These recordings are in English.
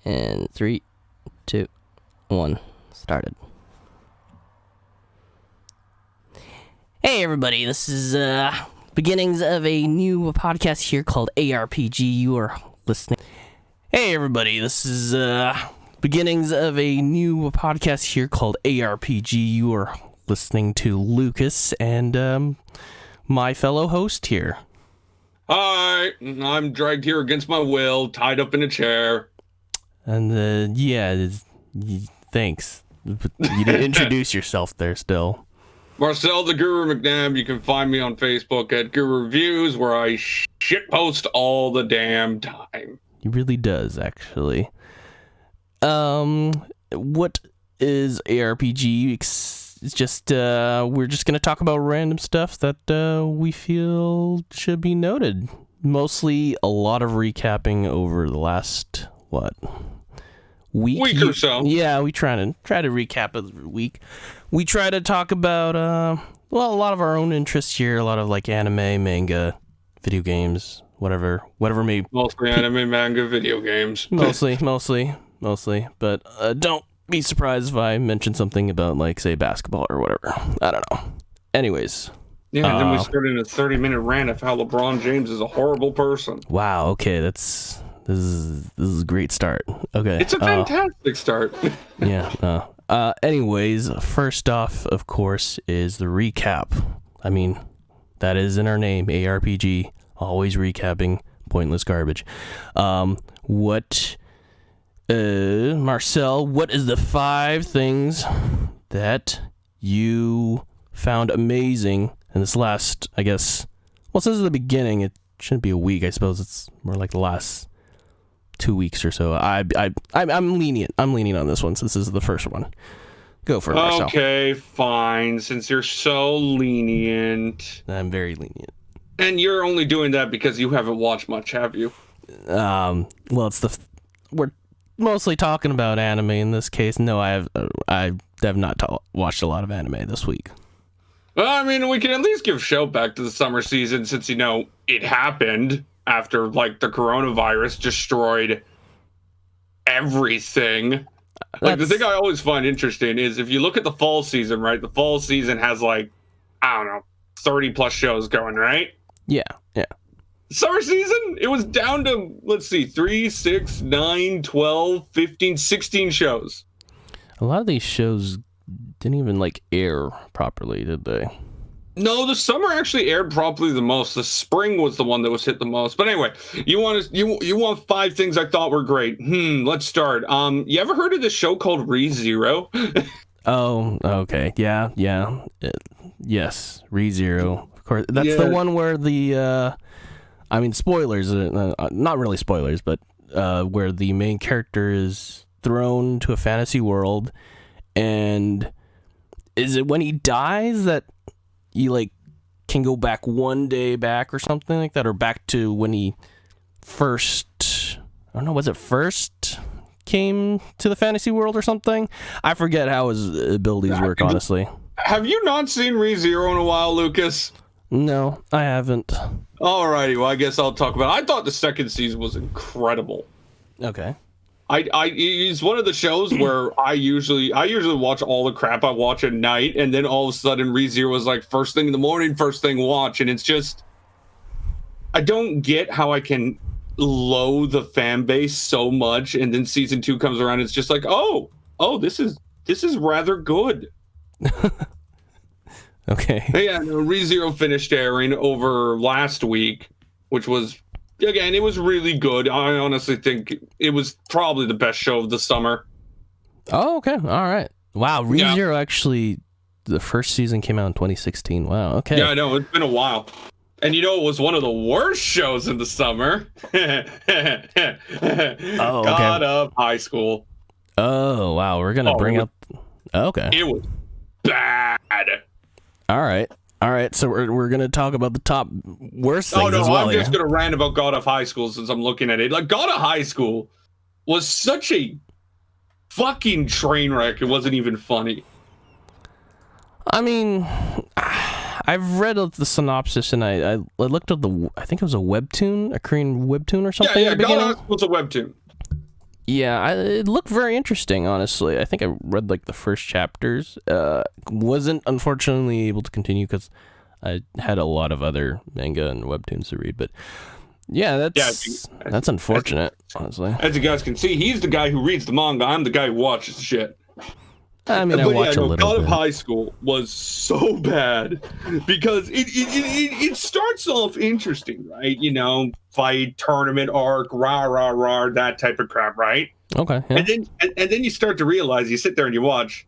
And 3, 2, 1, started. Hey everybody, this is beginnings of a new podcast here called EHRPG. You are listening. Hey everybody, this is beginnings of a new podcast here called EHRPG. You are listening to Lucas and my fellow host here. Hi, I'm dragged here against my will, tied up in a chair. And thanks. But you didn't introduce yourself there still. Marcel the Guru McNabb. You can find me on Facebook at Guru Reviews, where I shitpost all the damn time. He really does, actually. What is ARPG? It's just we're just gonna talk about random stuff that we feel should be noted. Mostly a lot of recapping over the last week or so. Yeah, we try to recap a week. We try to talk about a lot of our own interests here, a lot of like anime, manga, video games, whatever may mostly anime, manga, video games. mostly. But don't be surprised if I mention something about like say basketball or whatever. I don't know. Anyways. Yeah, and then we started a 30-minute rant of how LeBron James is a horrible person. Wow, okay, this is a great start. Okay. It's a fantastic start. Yeah. Anyways, first off, of course, is the recap. I mean, that is in our name, ARPG, always recapping pointless garbage. Marcel, what is the 5 things that you found amazing in this last, I guess, since the beginning, it shouldn't be a week, I suppose it's more like the last 2 weeks or so. I'm lenient on this one since this is the first one. Go for it, Marcel. Okay, fine. Since you're so lenient. I'm very lenient. And you're only doing that because you haven't watched much, have you? We're mostly talking about anime in this case. No, I have not watched a lot of anime this week. Well, I mean, we can at least give show back to the summer season since, it happened after, like, the coronavirus destroyed everything. Like, the thing I always find interesting is if you look at the fall season, right? The fall season has, like, I don't know, 30-plus shows going, right? Yeah. Summer season, it was down to, let's see, 3, 6, 9, 12, 15, 16 shows. A lot of these shows didn't even like air properly, did they? No, the summer actually aired properly the most. The spring was the one that was hit the most. But anyway, you want 5 things I thought were great. Let's start. You ever heard of this show called ReZero? Oh, okay. Yeah. Yes, ReZero. Of course, that's the one where the spoilers, not really spoilers, but where the main character is thrown to a fantasy world, and is it when he dies that you like can go back one day back or something like that, or back to when he first, I don't know, was it first came to the fantasy world or something? I forget how his abilities work, honestly. Have you not seen ReZero in a while, Lucas? No, I haven't. Alrighty, well, I guess I'll talk about it. I thought the second season was incredible. Okay. It's one of the shows where I usually watch all the crap I watch at night, and then all of a sudden ReZero was like first thing in the morning, first thing watch, and it's just, I don't get how I can loathe the fan base so much, and then season 2 comes around, it's just like, oh, this is rather good. Okay. Yeah, no, ReZero finished airing over last week, which was, again, it was really good. I honestly think it was probably the best show of the summer. Oh, okay. All right. Wow, ReZero actually, the first season came out in 2016. Wow, okay. Yeah, I know. It's been a while. And it was one of the worst shows in the summer. God of High School. Oh, wow. We're going to bring up... Okay. It was bad. All right. So we're going to talk about the top worst things as well. I'm just going to rant about God of High School since I'm looking at it. Like, God of High School was such a fucking train wreck. It wasn't even funny. I mean, I've read the synopsis and I looked at I think it was a webtoon, a Korean webtoon or something. Yeah, God of High School was a webtoon. Yeah, it looked very interesting, honestly. I think I read like the first chapters. Wasn't unfortunately able to continue because I had a lot of other manga and webtoons to read. But yeah, that's unfortunate, honestly. As you guys can see, he's the guy who reads the manga. I'm the guy who watches shit. I mean, I watch a little God bit. of High School was so bad because it starts off interesting, right? You know, fight, tournament arc, rah rah rah, that type of crap, right? Okay. Yeah. And then you start to realize, you sit there and you watch,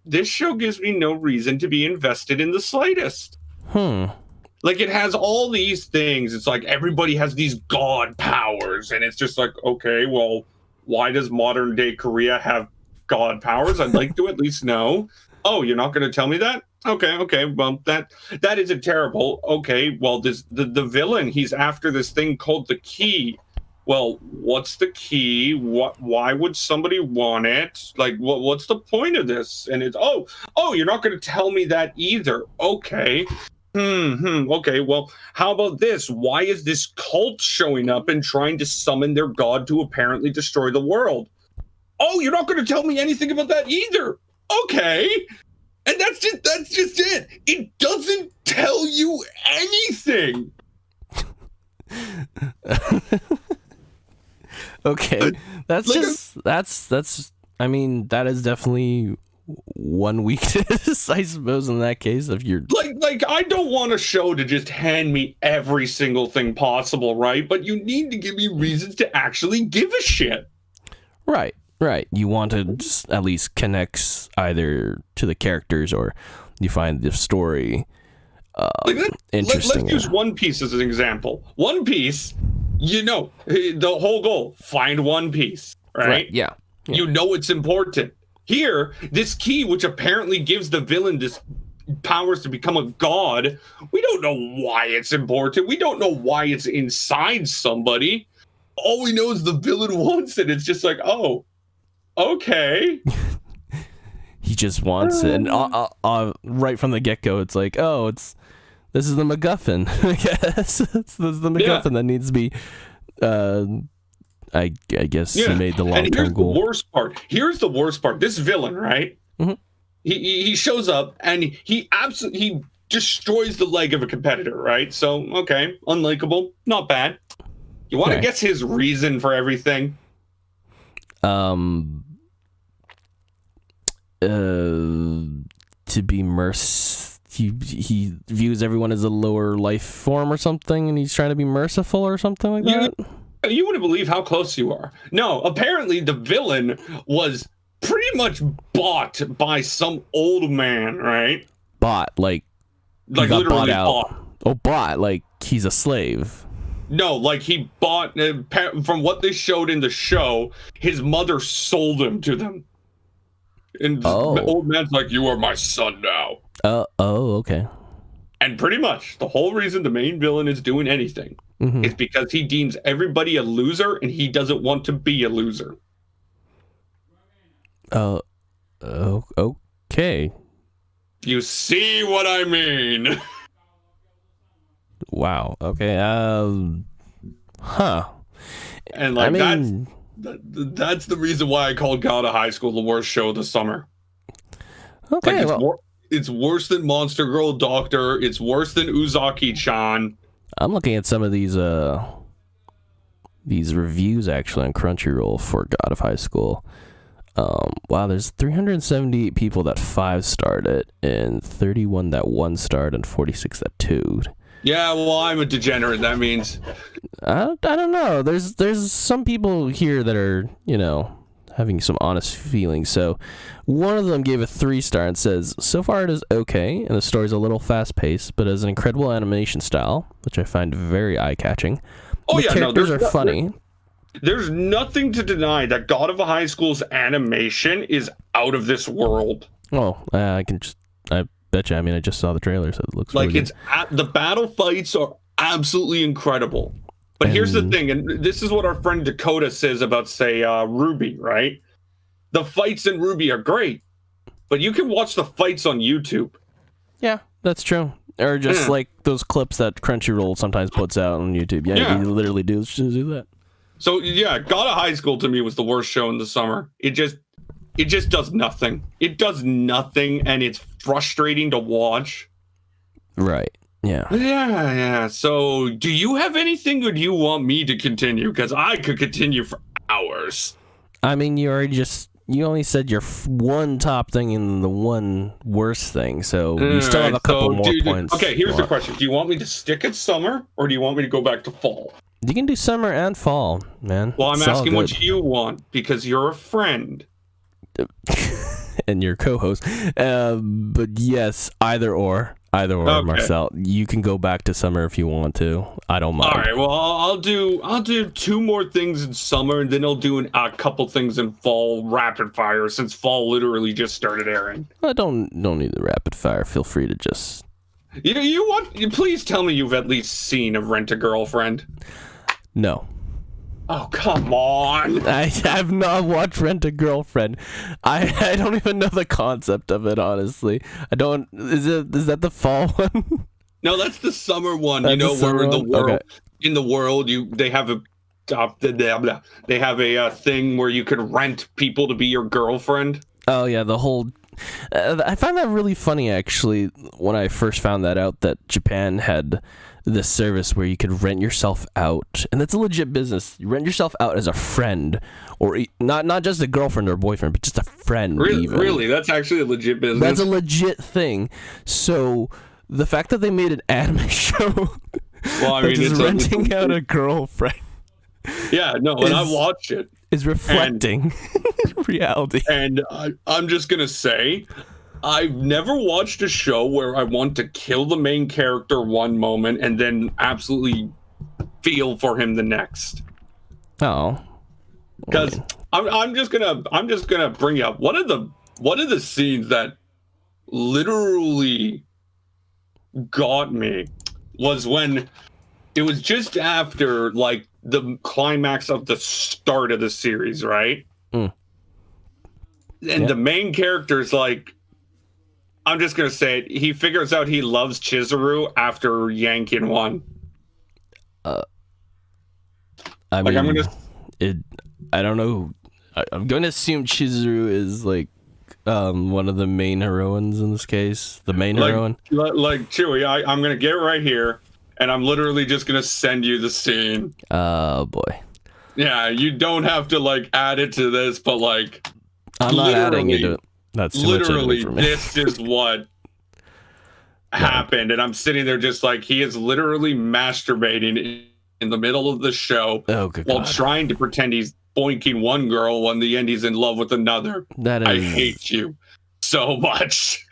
this show gives me no reason to be invested in the slightest. Like, it has all these things. It's like everybody has these god powers, and it's just like, okay, well, why does modern day Korea have god powers? I'd like to at least know. Oh, you're not going to tell me that? Okay. Well, that isn't terrible. Okay, well, the villain, he's after this thing called the key. Well, what's the key? Why would somebody want it? Like, what's the point of this? And it's oh, you're not going to tell me that either. Okay. Okay, well, how about this? Why is this cult showing up and trying to summon their god to apparently destroy the world? Oh, you're not going to tell me anything about that either. Okay. And that's just it. It doesn't tell you anything. Okay. That's I mean, that is definitely one weakness, I suppose, in that case. If you're like I don't want a show to just hand me every single thing possible, right? But you need to give me reasons to actually give a shit. Right. You want to just at least connect either to the characters or you find the story interesting. Let's use One Piece as an example. One Piece, you know, the whole goal, find One Piece, right? Yeah. You know it's important. Here, this key, which apparently gives the villain this powers to become a god, we don't know why it's important. We don't know why it's inside somebody. All we know is the villain wants it. It's just like, oh, okay. He just wants it. And right from the get-go, it's like, oh, this is the MacGuffin. I guess. This is the MacGuffin that needs to be... I guess he made the long-term goal. Here's the worst part. This villain, right? Mm-hmm. He shows up and he destroys the leg of a competitor, right? So, okay, unlikable, not bad. You want to guess his reason for everything? To be he views everyone as a lower life form or something, and he's trying to be merciful or something like that. You wouldn't believe how close you are. No, apparently the villain was pretty much bought by some old man, right? Bought, like literally bought. Oh, bought, like he's a slave. No, like he bought, from what they showed in the show, his mother sold him to them. And the old man's like, you are my son now. Okay. And pretty much the whole reason the main villain is doing anything is because he deems everybody a loser and he doesn't want to be a loser. Okay. You see what I mean? Wow. Okay. Huh. And like, I mean, that's the reason why I called God of High School the worst show of the summer. Okay. Like, it's worse than Monster Girl Doctor. It's worse than Uzaki-chan. I'm looking at some of these reviews actually on Crunchyroll for God of High School. Wow, there's 378 people that 5-starred it, and 31 that 1-starred, and 46 that 2'd. Yeah, well, I'm a degenerate. That means I don't know. There's some people here that are, having some honest feelings. So one of them gave a 3-star and says, so far it is okay, and the story's a little fast-paced, but has an incredible animation style, which I find very eye-catching. The characters are funny. There's nothing to deny that God of High School's animation is out of this world. Oh, I bet you. I mean, I just saw the trailer, so it looks like really good. The battle fights are absolutely incredible. But here's the thing, and this is what our friend Dakota says about, say, Ruby, right? The fights in Ruby are great, but you can watch the fights on YouTube. Yeah, that's true. Or just like those clips that Crunchyroll sometimes puts out on YouTube. Yeah. You literally do that. So yeah, God of High School to me was the worst show in the summer. It just does nothing. It does nothing, and it's frustrating to watch. Right. Yeah. Yeah. So, do you have anything, or do you want me to continue? Because I could continue for hours. I mean, you only said your one top thing and the one worst thing, so you still have a couple more points. Okay, here's the question: do you want me to stick at summer, or do you want me to go back to fall? You can do summer and fall, man. Well, I'm asking what you want because you're a friend. And your co-host. But yes, either or, okay. Marcel. You can go back to summer if you want to. I don't mind. All right. Well, I'll do 2 more things in summer, and then I'll do a couple things in fall rapid fire, since fall literally just started airing. I don't need the rapid fire. Feel free to just. Please tell me you've at least seen a Rent-A-Girlfriend. No. Oh, come on. I have not watched Rent-A-Girlfriend. I don't even know the concept of it, honestly. I don't. Is that the fall one? No, that's the summer one. That's where in the world, okay. In the world, they have a thing where you can rent people to be your girlfriend. Oh yeah, the whole. I found that really funny, actually, when I first found that out, that Japan had this service where you could rent yourself out, and that's a legit business. You rent yourself out as a friend, or not just a girlfriend or boyfriend, but just a friend. Really, that's actually a legit business. That's a legit thing. So the fact that they made an anime show, well, I mean, it's renting out a girlfriend. Yeah, no, and I watched it. Is reflecting reality. And I'm just gonna say, I've never watched a show where I want to kill the main character one moment and then absolutely feel for him the next. Oh, because I'm just gonna bring up one of the scenes that literally got me was when it was just after like the climax of the start of the series, right? And the main character's like, I'm just gonna say it, he figures out he loves Chizuru after yanking one. I don't know. I'm going to assume Chizuru is like one of the main heroines in this case. The main heroine. Like Chewie, I'm gonna get right here, and I'm literally just gonna send you the scene. Oh boy. Yeah, you don't have to like add it to this, but like I'm not adding it to it. That's too literally much for me. This is what happened, and I'm sitting there just like, he is literally masturbating in the middle of the show while trying to pretend he's boinking one girl when in the end he's in love with another. I hate you so much.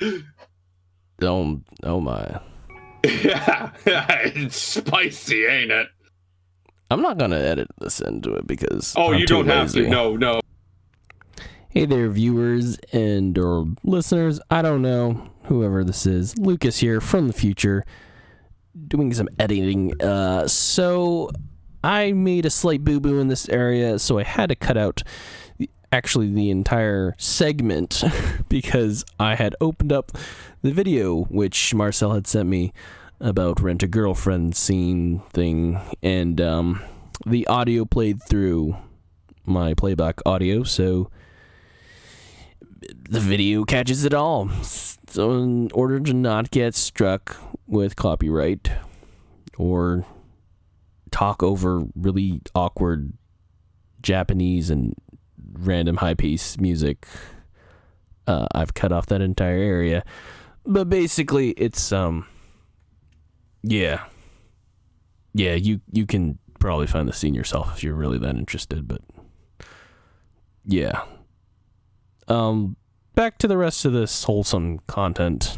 Oh my. Yeah, it's spicy, ain't it? I'm not gonna edit this into it because you don't have to. No. Hey there, viewers and or listeners. I don't know, whoever this is. Lucas here from the future, doing some editing. So I made a slight boo-boo in this area, so I had to cut out the entire segment because I had opened up the video which Marcel had sent me about Rent-A-Girlfriend scene thing, and the audio played through my playback audio, so the video catches it all. So in order to not get struck with copyright or talk over really awkward Japanese and random high-paced music, I've cut off that entire area. But basically, it's yeah, you can probably find the scene yourself if you're really that interested. But yeah, back to the rest of this wholesome content.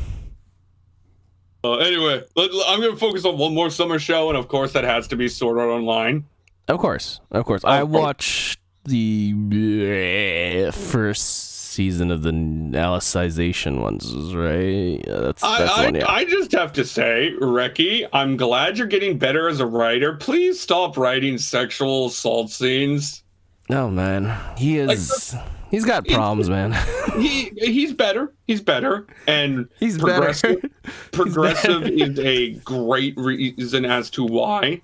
Anyway, I'm going to focus on one more summer show, and of course that has to be Sword Art Online. Of course. I watched the first season of the Alicization ones, right? That's the one, yeah. I just have to say, Reki, I'm glad you're getting better as a writer. Please stop writing sexual assault scenes. No, man. He's got problems, man. He's better. And he's progressive. Better. Progressive is a great reason as to why.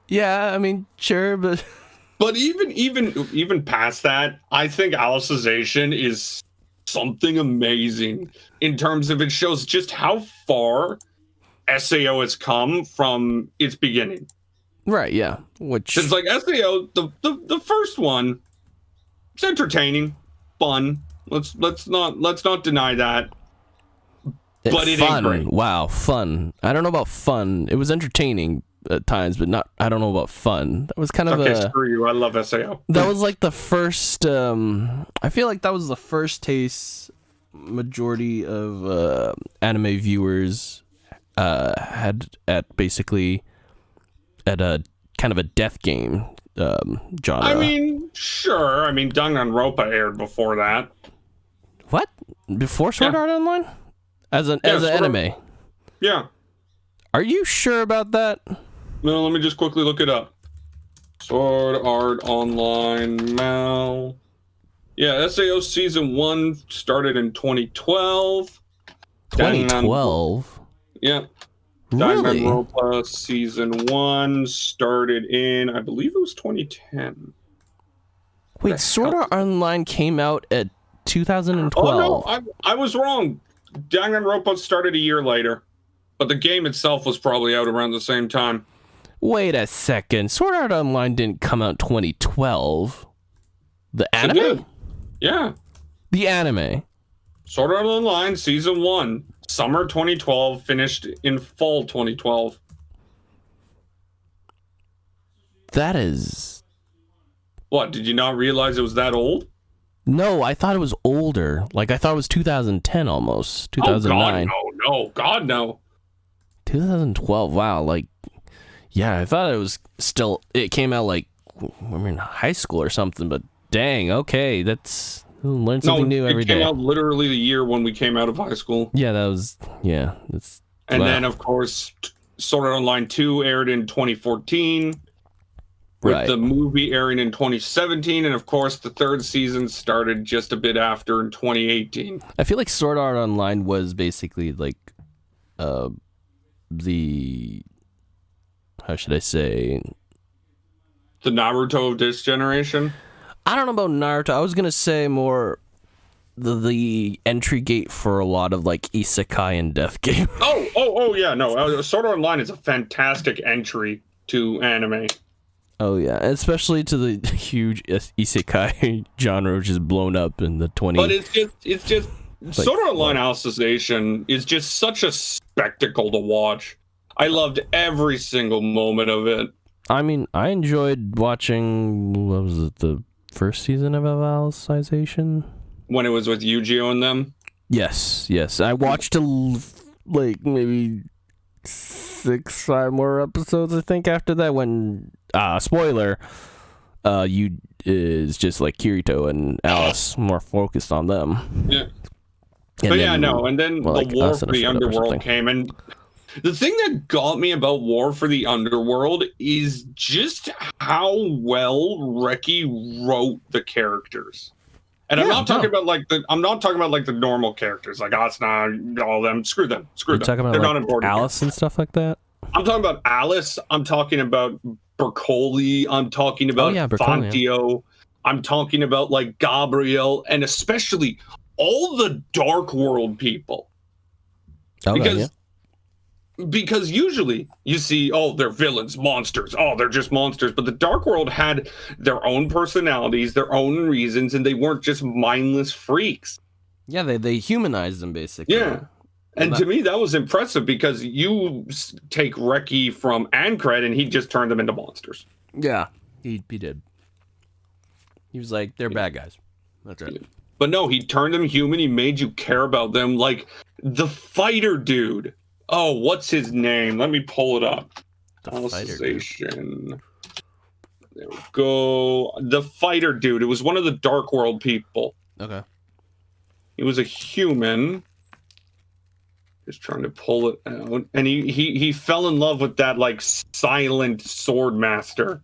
Yeah, I mean, sure, but even past that, I think Alicization is something amazing in terms of it shows just how far SAO has come from its beginning. right, yeah. Which It's like SAO, the first one, it's entertaining, fun. Let's not deny that. But it ain't great. Wow, fun. I don't know about fun. It was entertaining at times, but not. I don't know about fun. That was kind of screw you. I love SAO. That was like the first. I feel like that was the first taste majority of anime viewers had at basically at a kind of a death game genre. I mean, sure. I mean, Danganronpa aired before that. What? Before Sword Art Online? As an anime? Yeah. Are you sure about that? No, let me just quickly look it up. Sword Art Online Mal. Yeah, SAO Season 1 started in 2012. 2012? Yeah. Really? Danganronpa Season 1 started in, I believe it was 2010. Wait, Sword Art Online came out at 2012. Oh, no, I was wrong. Danganronpa started a year later, but the game itself was probably out around the same time. Wait a second. Sword Art Online didn't come out 2012. The anime? It did. Yeah. The anime. Sword Art Online Season 1, summer 2012, finished in fall 2012. That is... What, did you not realize it was that old? No, I thought it was older. Like, I thought it was 2010 almost. 2009. Oh, God, no. 2012, wow. Like, yeah, I thought it was still... It came out, like, I mean, high school or something, but dang, okay, that's... Learn something new every day. It came out literally the year when we came out of high school. Yeah, that was... Yeah, that's... And then, of course, Sword Art Online 2 aired in 2014. With the movie airing in 2017, and of course the third season started just a bit after in 2018. I feel like Sword Art Online was basically like the, how should I say, the Naruto of this generation. I don't know about Naruto. I was gonna say more the entry gate for a lot of like isekai and death game. Oh yeah, no. Sword Art Online is a fantastic entry to anime. Oh yeah, especially to the huge isekai genre, which is blown up in the 20s. But it's just like, Sword Art Online Alicization is just such a spectacle to watch. I loved every single moment of it. I mean, I enjoyed watching, what was it, the first season of Alicization? When it was with Yu-Gi-Oh! And them? Yes. I watched like maybe 5 more episodes, I think, after that, when spoiler, you is just like Kirito and Alice, more focused on them. Yeah. And then the War for the Underworld came, and the thing that got me about War for the Underworld is just how well Reki wrote the characters. And I'm not talking about like the normal characters like Asuna, all them. Screw them. You're talking about They're like not important. Alice and stuff like that. I'm talking about Alice. I'm talking about Bercoli. I'm talking about Fantio. I'm talking about like Gabriel, and especially all the Dark World people. Because usually you see, they're villains, monsters. They're just monsters. But the Dark World had their own personalities, their own reasons, and they weren't just mindless freaks. Yeah, they humanized them, basically. Yeah. And to me, that was impressive because you take Reki from Ankret and he just turned them into monsters. Yeah, he did. He was like, they're bad guys. That's right. But no, he turned them human. He made you care about them. Like the fighter dude. Oh, what's his name? Let me pull it up. Alicization. There we go. The fighter dude. It was one of the Dark World people. Okay. He was a human. Just trying to pull it out. And he fell in love with that, like, silent sword master.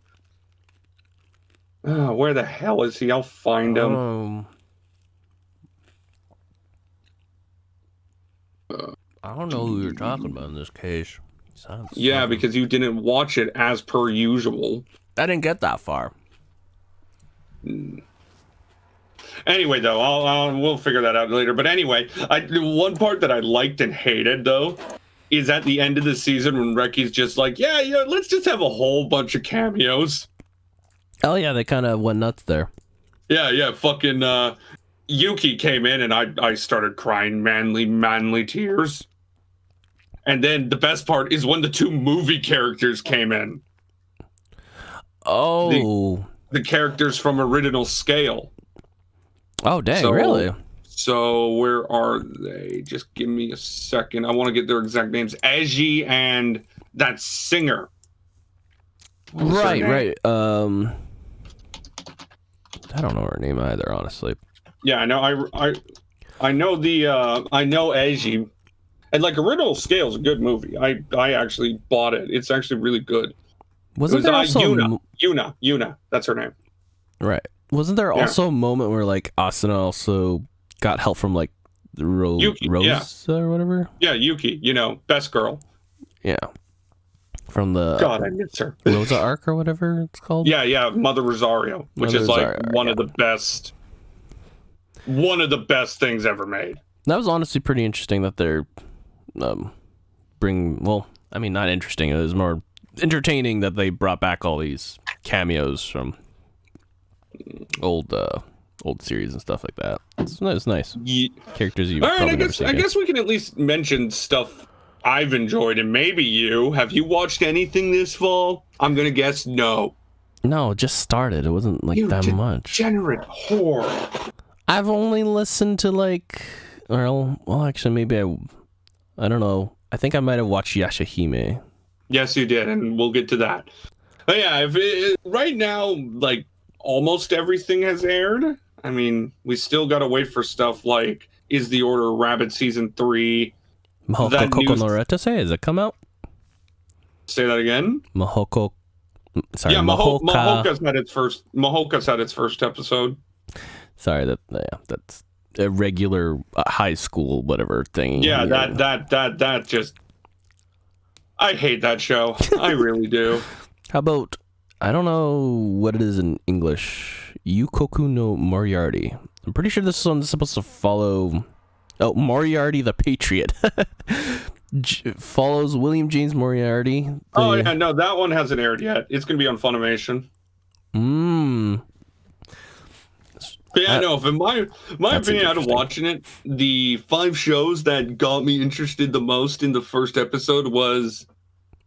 Where the hell is he? I'll find him. I don't know who you're talking about in this case. Yeah, because you didn't watch it as per usual. I didn't get that far. Anyway, though, we'll figure that out later. But anyway, one part that I liked and hated, though, is at the end of the season when Reki's just like, yeah, let's just have a whole bunch of cameos. Oh, yeah, they kind of went nuts there. Yeah, fucking Yuki came in and I started crying manly tears. And then the best part is when the two movie characters came in. Oh. The characters from Original Scale. Oh, dang, really? So where are they? Just give me a second. I want to get their exact names. Eiji and that singer. Right. I don't know her name either, honestly. Yeah, I know. I know I know Eiji. And like Original Scale is a good movie. I actually bought it. It's actually really good. Wasn't there also Yuna? That's her name. Right. Wasn't there also a moment where like Asuna also got help from like Yuki, Rose or whatever? Yeah, Yuki. Best girl. Yeah. From the God, I miss her. Rosa arc or whatever it's called. Yeah, Mother Rosario, which is like one of the best things ever made. That was honestly pretty interesting that they're not interesting. It was more entertaining that they brought back all these cameos from old series and stuff like that. It's nice. Yeah. Characters you. All right, I guess we can at least mention stuff I've enjoyed, and maybe you. Have you watched anything this fall? I'm gonna guess no. No, it just started. It wasn't like that much. Degenerate whore. I've only listened to like, well, actually, maybe I don't know. I think I might have watched Yashahime. Yes, you did, and we'll get to that. But yeah, right now, like almost everything has aired. I mean, we still gotta wait for stuff like Is the Order of Rabbit season 3. Mahoko Koko no Retase, has it come out? Say that again. Mahoka's had its first episode. Sorry, that's a regular high school whatever thing. Yeah, that just. I hate that show. I really do. How about, I don't know what it is in English, Yukoku no Moriarty. I'm pretty sure this one's supposed to follow. Oh, Moriarty the Patriot. Follows William James Moriarty. Oh, yeah, no, that one hasn't aired yet. It's going to be on Funimation. But yeah, no, in my opinion, out of watching it, the 5 shows that got me interested the most in the first episode was,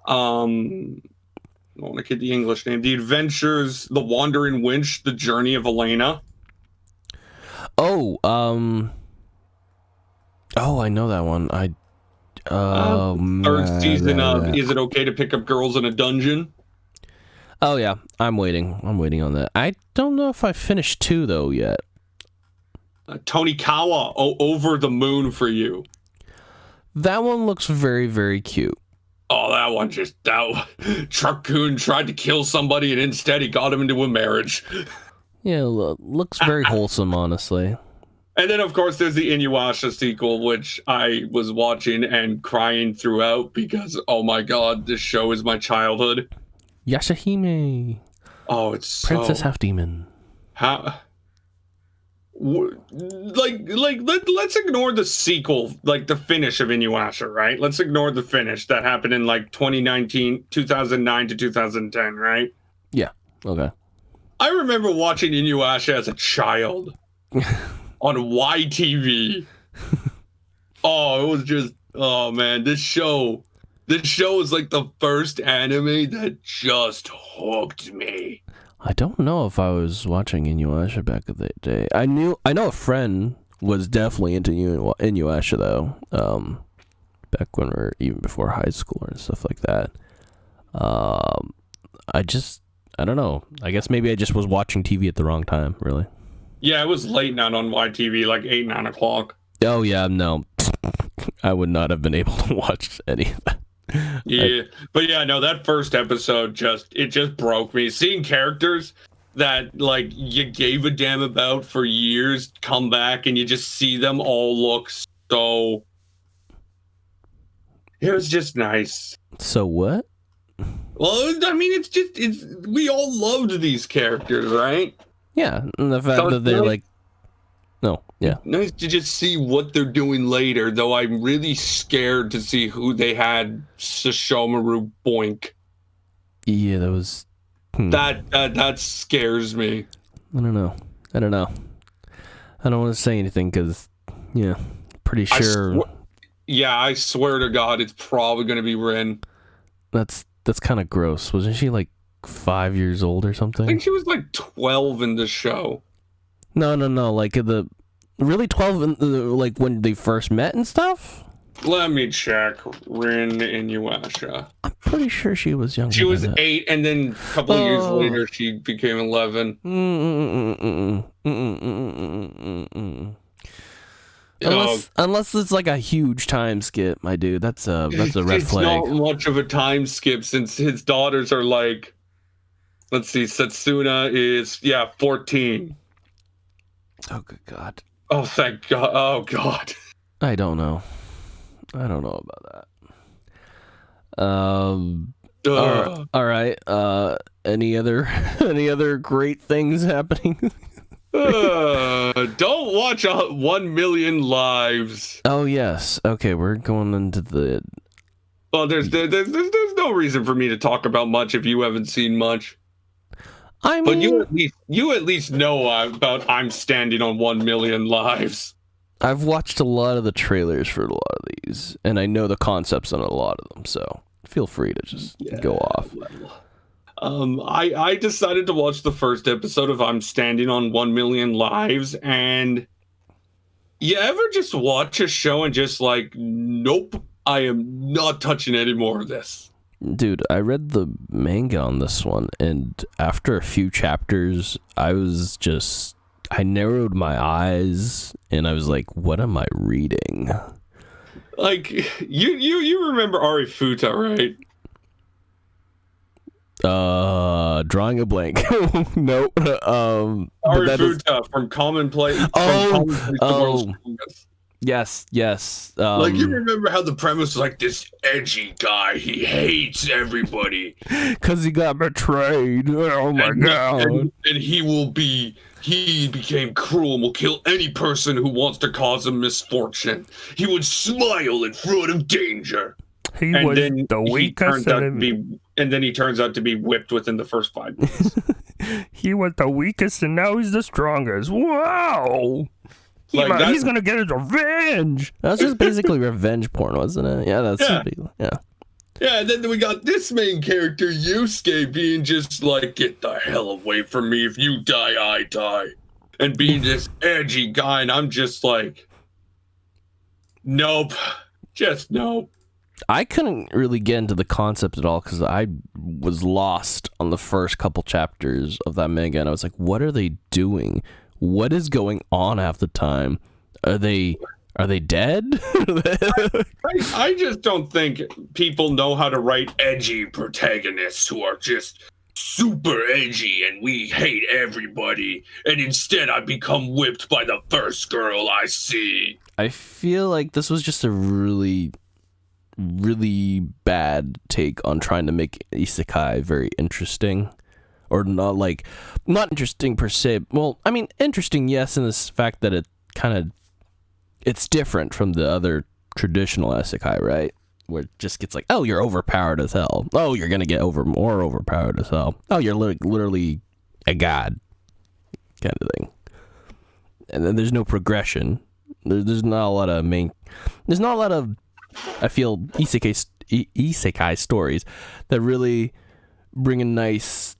I want to get the English name, The Adventures, The Wandering Winch, The Journey of Elena. Oh, I know that one. Third season of Is It Okay to Pick Up Girls in a Dungeon? Oh yeah, I'm waiting on that. I don't know if I finished 2 though yet. Tonikawa, Over the Moon for You. That one looks very, very cute. Oh, that one Truck-kun tried to kill somebody and instead he got him into a marriage. Yeah, looks very wholesome, honestly. And then, of course, there's the Inuyasha sequel, which I was watching and crying throughout because, oh my god, this show is my childhood. Yashahime. Oh, it's Princess Half Demon. How? Let's ignore the sequel, like the finish of Inuyasha, right? Let's ignore the finish that happened in like 2009 to 2010, right? Yeah. Okay. I remember watching Inuyasha as a child on YTV. Oh, it was just, oh man, this show is like the first anime that just hooked me. I don't know if I was watching Inuyasha back in the day. I know a friend was definitely into Inuyasha though. Back when we were even before high school and stuff like that. I don't know. I guess maybe I just was watching TV at the wrong time, really. Yeah, it was late night on YTV, like 8, 9 o'clock. Oh yeah, no. I would not have been able to watch any of that. Yeah, but yeah, no, that first episode just broke me. Seeing characters that like you gave a damn about for years come back and you just see them all look so It was just nice. So what? Well, I mean, we all loved these characters, right? Yeah, and the fact that they're like, no, yeah. Nice to just see what they're doing later, though I'm really scared to see who they had Sesshomaru boink. Yeah, that was... That scares me. I don't know. I don't want to say anything because, yeah, pretty sure... I swear to God, it's probably going to be Rin. That's kind of gross. Wasn't she like 5 years old or something? I think she was like 12 in the show. No. Like really 12 in like when they first met and stuff? Let me check. Rin Inuyasha. I'm pretty sure she was younger. She was 8, and then a couple of years later, she became 11. Unless it's like a huge time skip, my dude. That's a red flag. It's not much of a time skip since his daughters are like, let's see, Setsuna is 14. Oh good God. Oh thank God. Oh God. I don't know about that. All right. Any other great things happening? Don't watch 1 Million Lives. Oh yes. Okay, we're going into the. Well, there's no reason for me to talk about much if you haven't seen much. I mean, but you at least know about I'm Standing on 1 Million Lives. I've watched a lot of the trailers for a lot of these, and I know the concepts on a lot of them. So feel free to just go off. I decided to watch the first episode of I'm Standing on 1 Million Lives, and you ever just watch a show and just like, nope, I am not touching any more of this. Dude, I read the manga on this one, and after a few chapters, I narrowed my eyes, and I was like, what am I reading? Like, you remember Arifuta, right? Drawing a blank. Nope. Arifuta from Commonplace. Yes. Like, you remember how the premise was like, this edgy guy, he hates everybody. Because he got betrayed. Oh my God. And he became cruel and will kill any person who wants to cause him misfortune. He would smile in front of danger. He was the weakest enemy. And then he turns out to be whipped within the first 5 minutes. He was the weakest and now he's the strongest. Wow. He's gonna get his revenge. That's just basically revenge porn, wasn't it? Yeah, Yeah, and then we got this main character, Yusuke, being just like, get the hell away from me. If you die, I die. And being this edgy guy, and I'm just like, nope. Just nope. I couldn't really get into the concept at all because I was lost on the first couple chapters of that manga, and I was like, what are they doing? What is going on half the time? Are they dead? I just don't think people know how to write edgy protagonists who are just super edgy and we hate everybody, and instead I become whipped by the first girl I see. I feel like this was just a really bad take on trying to make isekai very interesting. Or not interesting per se. Well, I mean, interesting, yes, in this fact that it's different from the other traditional isekai, right? Where it just gets like, oh, you're overpowered as hell. Oh, you're gonna get more overpowered as hell. Oh, you're literally a god, kind of thing. And then there's no progression. There's not a lot of I feel isekai stories that really bring a nice,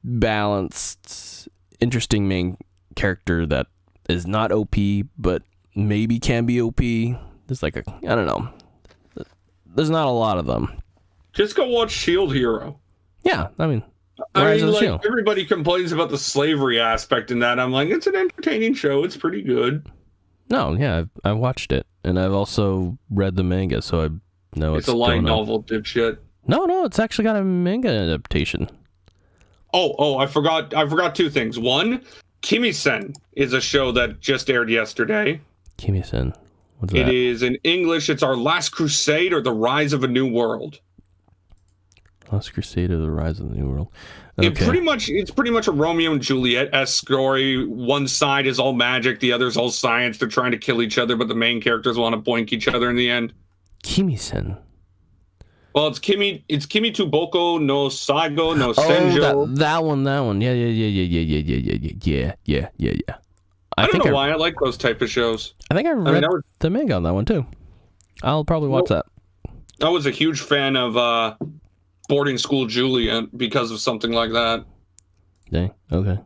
balanced, interesting main character that is not OP, but maybe can be OP. There's I don't know. There's not a lot of them. Just go watch Shield Hero. Yeah, I mean, everybody complains about the slavery aspect in that. I'm like, it's an entertaining show. It's pretty good. No, yeah, I watched it, and I've also read the manga, so I know it's a light novel, dipshit. No, it's actually got a manga adaptation. Oh, I forgot 2 things. One, Kimi-sen is a show that just aired yesterday. Kimi-sen. What's It that? is in English. It's Our Last Crusade or The Rise of a New World. Last Crusade or The Rise of the New World. Okay. It's pretty much a Romeo and Juliet-esque story. One side is all magic, the other's all science. They're trying to kill each other, but the main characters want to boink each other in the end. Kimi-sen. Well, it's Kimi Tuboko no Saigo no Senjo. Oh, that one. Yeah. I don't know why I like those type of shows. I think I read the manga on that one too. I'll probably watch that. I was a huge fan of Boarding School Juliet because of something like that. Dang. Okay.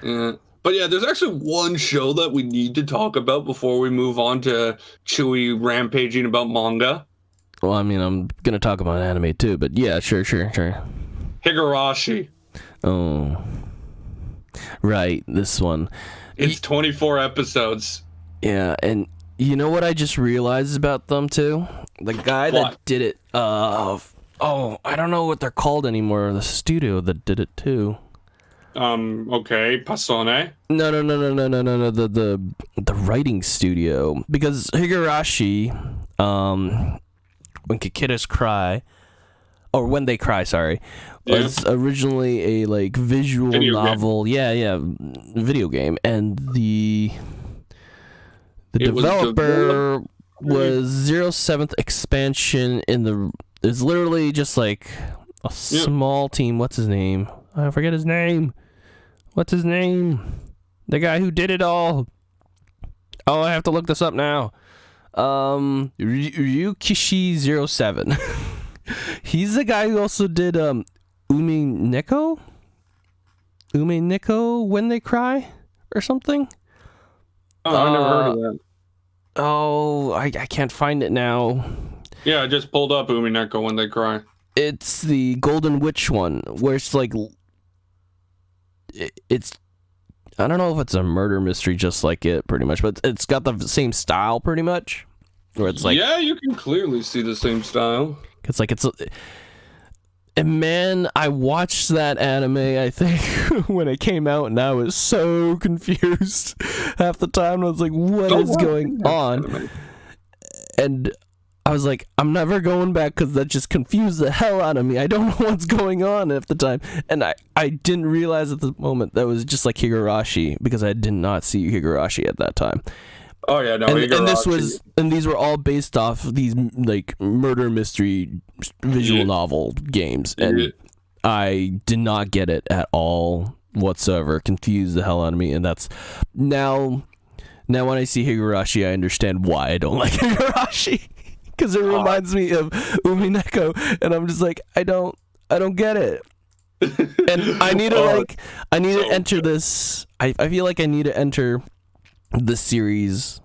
Yeah. But yeah, there's actually one show that we need to talk about before we move on to Chewy rampaging about manga. Well, I mean, I'm gonna talk about anime too, but yeah, sure. Higurashi. Oh, right, this one. It's 24 episodes. Yeah, and you know what I just realized about them too? The guy that did it. I don't know what they're called anymore. The studio that did it too. Okay, Pasone. No. The writing studio, because Higurashi, when Kikitas Cry, or When They Cry, sorry, was originally a like visual novel. Video game, and the developer was 07th expansion it's literally just like a small team. What's his name? I forget his name. What's his name? The guy who did it all. Oh, I have to look this up now. Ryukishi07. He's the guy who also did Ume Neko, When They Cry or something. Oh, I never heard of that. Oh, I can't find it now. Yeah, I just pulled up Ume Neko When They Cry. It's the Golden Witch one, where it's like it's I don't know if it's a murder mystery just like it pretty much, but it's got the same style pretty much. Where it's like, yeah, you can clearly see the same style. And man, I watched that anime, I think, when it came out, and I was so confused half the time. I was like, what is going on? And I was like, I'm never going back because that just confused the hell out of me. I don't know what's going on at the time. And I didn't realize at the moment that was just like Higurashi, because I did not see Higurashi at that time. Oh yeah, no. And these were all based off these like murder mystery visual novel games, and I did not get it at all whatsoever. Confused the hell out of me, and that's now when I see Higurashi, I understand why I don't like Higurashi, because it reminds me of Ume Neko, and I'm just like, I don't get it. And I need to enter this. I feel like I need to enter the series,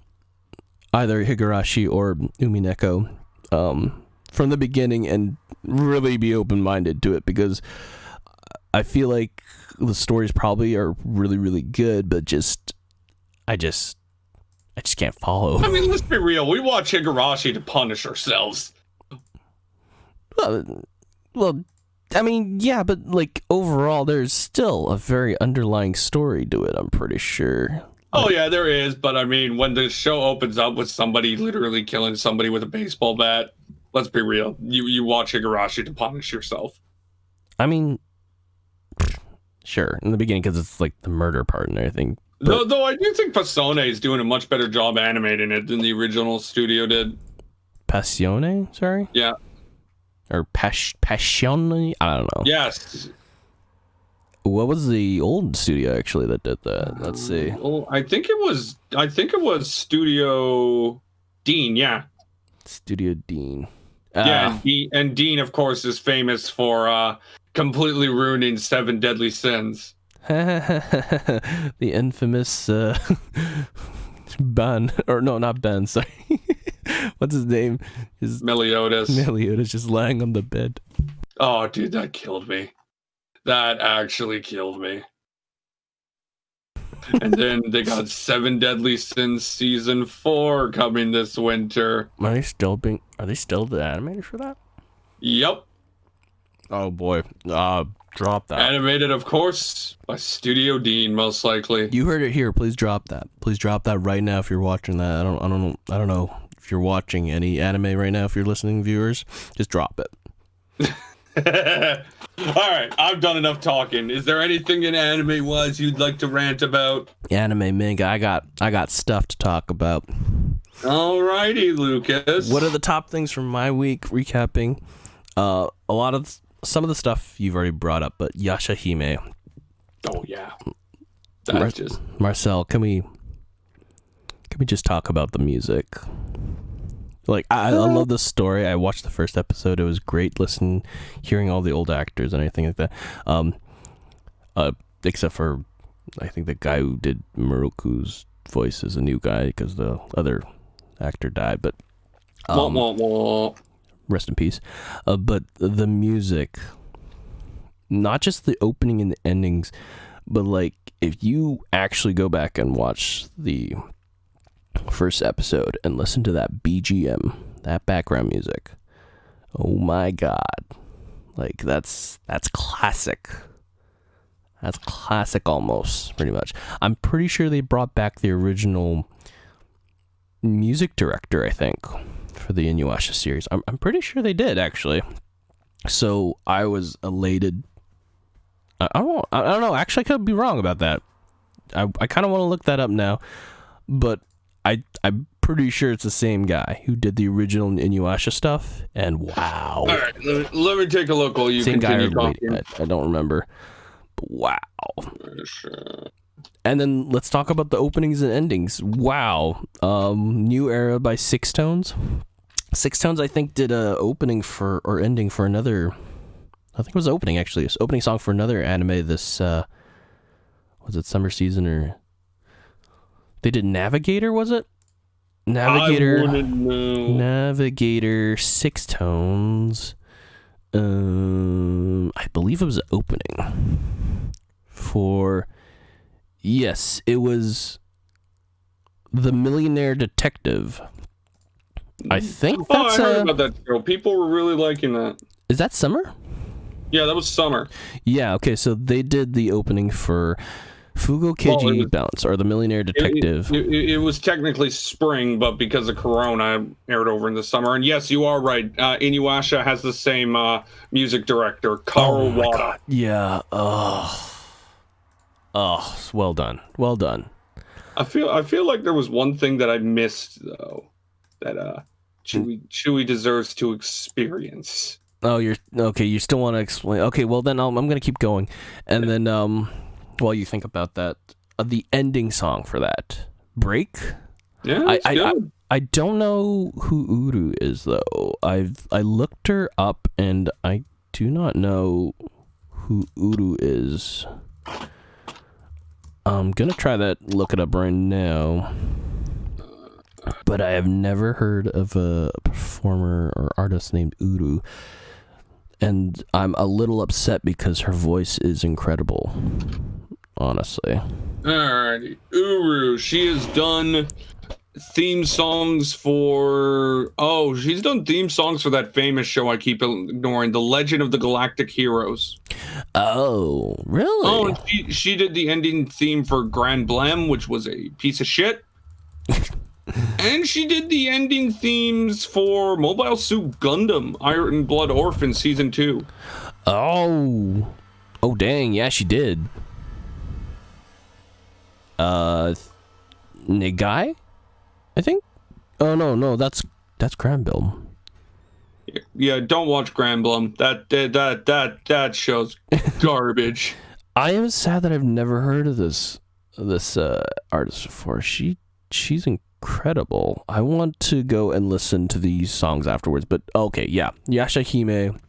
either Higurashi or Ume Neko, from the beginning, and really be open-minded to it, because I feel like the stories probably are really, really good, but I just can't follow. I mean, let's be real. We watch Higurashi to punish ourselves. Well, I mean, yeah, but like overall, there's still a very underlying story to it, I'm pretty sure. Oh yeah, there is, but I mean, when the show opens up with somebody literally killing somebody with a baseball bat, let's be real. You watch Higurashi to punish yourself. I mean, sure, in the beginning, because it's like the murder part and everything. Though I do think Pasone is doing a much better job animating it than the original studio did. Passione? Sorry? Yeah. Or Passione? I don't know. Yes. What was the old studio actually that did that? Let's see. Oh, I think it was Studio Dean. Yeah. Studio Dean. Yeah, and Dean, of course, is famous for completely ruining 7 Deadly Sins. The infamous Ben, or no, not Ben. Sorry. What's his name? Meliodas. Meliodas just lying on the bed. Oh, dude, that killed me. That actually killed me. And then they got 7 Deadly Sins season 4 coming this winter. Are they still the animators for that? Yep. Oh boy. Drop that. Animated, of course, by Studio Dean, most likely. You heard it here. Please drop that. Please drop that right now if you're watching that. I don't know. if you're watching any anime right now, if you're listening, viewers, just drop it. All right, I've done enough talking. Is there anything in anime-wise you'd like to rant about? Anime manga, I got stuff to talk about. Alrighty, Lucas. What are the top things from my week? Recapping, some of the stuff you've already brought up, but Yashahime. Oh yeah, that's just Marcel. Can we just talk about the music? Like, I love the story. I watched the first episode. It was great hearing all the old actors and everything like that. Except for, I think the guy who did Muroku's voice is a new guy because the other actor died. But rest in peace. But the music, not just the opening and the endings, but like if you actually go back and watch the first episode and listen to that BGM, that background music, oh my god, like that's classic. That's classic almost, pretty much. I'm pretty sure they brought back the original music director, I think, for the Inuyasha series. I'm pretty sure they did, actually. So I was elated. I don't know. Actually, I could be wrong about that. I kind of want to look that up now, but I'm pretty sure it's the same guy who did the original Inuyasha stuff. And wow! All right, let me take a look while you continue talking. I don't remember. But wow! And then let's talk about the openings and endings. Wow! New Era by Six Tones. Six Tones, I think, did a opening for or ending for another. I think it was opening actually. It's opening song for another anime. This was it summer season or they did Navigator? Was it Navigator? I wouldn't know. Navigator Six Tones. I believe it was opening for. Yes, it was The Millionaire Detective. I think that's I heard about that show. People were really liking that. Is that summer? Yeah, that was summer. Yeah, okay, so they did the opening for Fugo Keiji Balance, or The Millionaire Detective. It was technically spring, but because of Corona, it aired over in the summer. And yes, you are right. Inuyasha has the same music director, Karo Wada. Yeah. Oh, well done. Well done. I feel like there was one thing that I missed though, that Chewie deserves to experience. Oh, you're okay. You still want to explain? Okay, well then I'm gonna keep going, and then while you think about that, the ending song for that break. Yeah, I don't know who Uru is though. I looked her up and I do not know who Uru is. I'm gonna try that. Look it up right now. But I have never heard of a performer or artist named Uru. And I'm a little upset because her voice is incredible. Honestly. Alrighty. Uru. She has done theme songs for... Oh, she's done theme songs for that famous show I keep ignoring, The Legend of the Galactic Heroes. Oh, really? Oh, and she did the ending theme for Grand Blem, which was a piece of shit. And she did the ending themes for Mobile Suit Gundam, Iron Blood Orphan Season 2. Oh, dang, yeah, she did. Negai? I think? Oh, no, that's Granblum. Yeah, don't watch Granblum. That show's garbage. I am sad that I've never heard of this artist before. She's incredible. I want to go and listen to these songs afterwards, but okay, yeah. Yashahime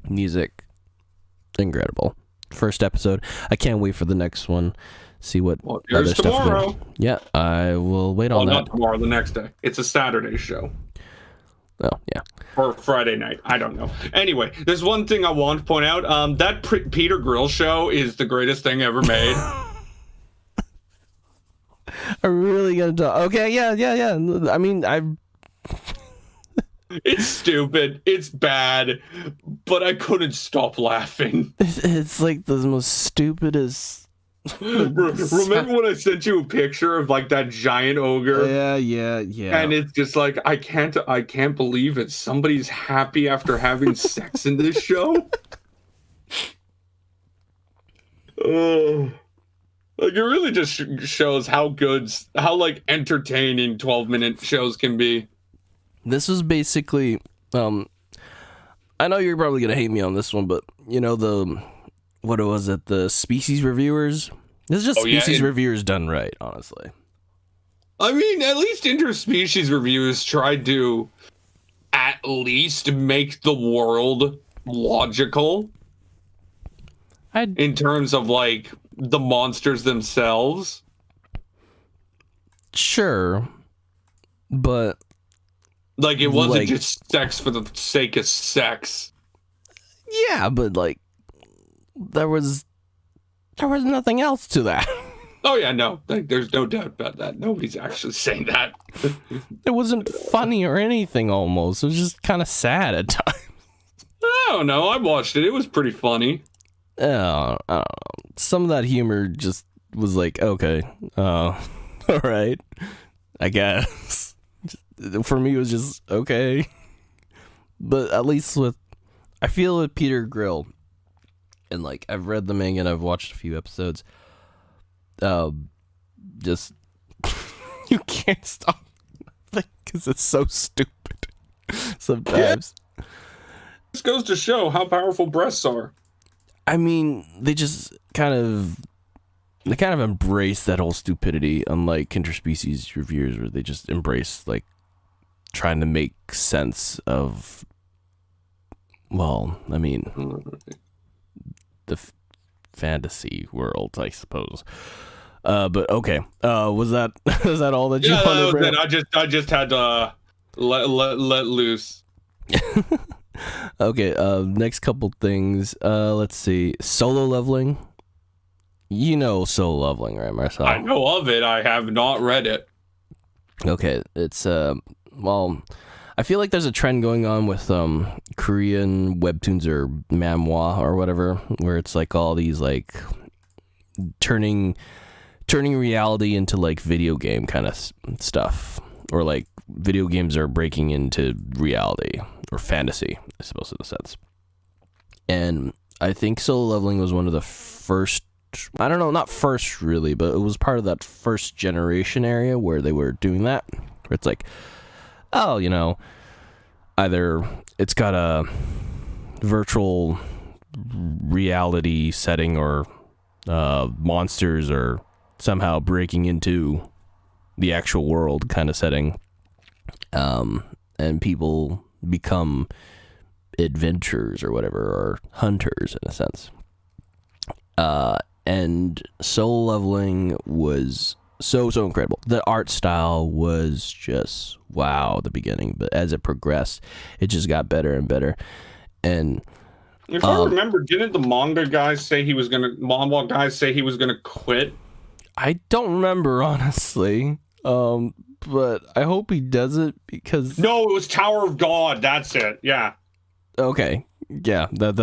music, incredible. First episode. I can't wait for the next one. See what other stuff. Tomorrow. Yeah, I will wait on that. Not tomorrow, the next day. It's a Saturday show. Oh, yeah. Or Friday night. I don't know. Anyway, there's one thing I want to point out. That Peter Grill show is the greatest thing ever made. I'm really gonna talk. Okay, yeah. I mean, It's stupid. It's bad. But I couldn't stop laughing. It's like the most stupidest Remember when I sent you a picture of like that giant ogre? Yeah. And it's just like I can't believe it. Somebody's happy after having sex in this show. Oh, like it really just shows how like entertaining 12-minute shows can be. This was basically, I know you're probably gonna hate me on this one, but you know what was it? The Species reviewers. This is just Species reviewers done right, honestly. I mean, at least interspecies reviewers tried to at least make the world logical. In terms of like the monsters themselves. Sure. But like it wasn't just sex for the sake of sex. Yeah, but like there was nothing else to that. Oh yeah, no. Like, there's no doubt about that. Nobody's actually saying that. It wasn't funny or anything almost. It was just kind of sad at times. I don't know. I watched it. It was pretty funny. I don't know. Some of that humor just was like, okay, all right, I guess. For me, it was just okay. But at least I feel with Peter Grill, and like I've read the manga and I've watched a few episodes. Just you can't stop because it's so stupid sometimes. Yeah. This goes to show how powerful breasts are. I mean, they kind of embrace that whole stupidity, unlike interspecies reviewers, where they just embrace like trying to make sense of. Well, I mean, the fantasy world, I suppose. But okay, was that all that you wanted? That was it. I just had to let loose. Okay, next couple things. Let's see. Solo leveling. You know solo leveling, right, Marcel? I know of it. I have not read it. Okay, it's well, I feel like there's a trend going on with Korean webtoons or manhwa or whatever, where it's like all these like turning reality into like video game kind of stuff, or like video games are breaking into reality or fantasy, I suppose, in a sense. And I think solo leveling was one of the first, I don't know, not first really, but it was part of that first generation area where they were doing that, where it's like, oh, you know, either it's got a virtual reality setting or monsters are somehow breaking into the actual world kind of setting, and people become adventurers or whatever, or hunters in a sense. And solo leveling was so incredible. The art style was just wow at the beginning, but as it progressed, it just got better and better. And if I remember, didn't the manga guys say he was gonna quit? I don't remember, honestly. But I hope he does it because no, it was Tower of God. That's it. Yeah. Okay. Yeah. That's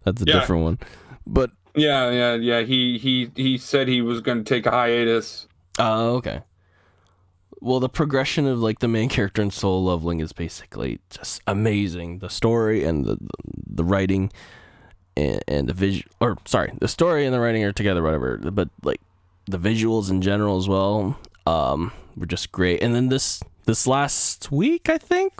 a different one. But yeah. He said he was going to take a hiatus. Okay. Well, the progression of like the main character in solo leveling is basically just amazing. The story and the writing and the story and the writing are together, whatever. But like the visuals in general as well, were just great. And then this last week, I think,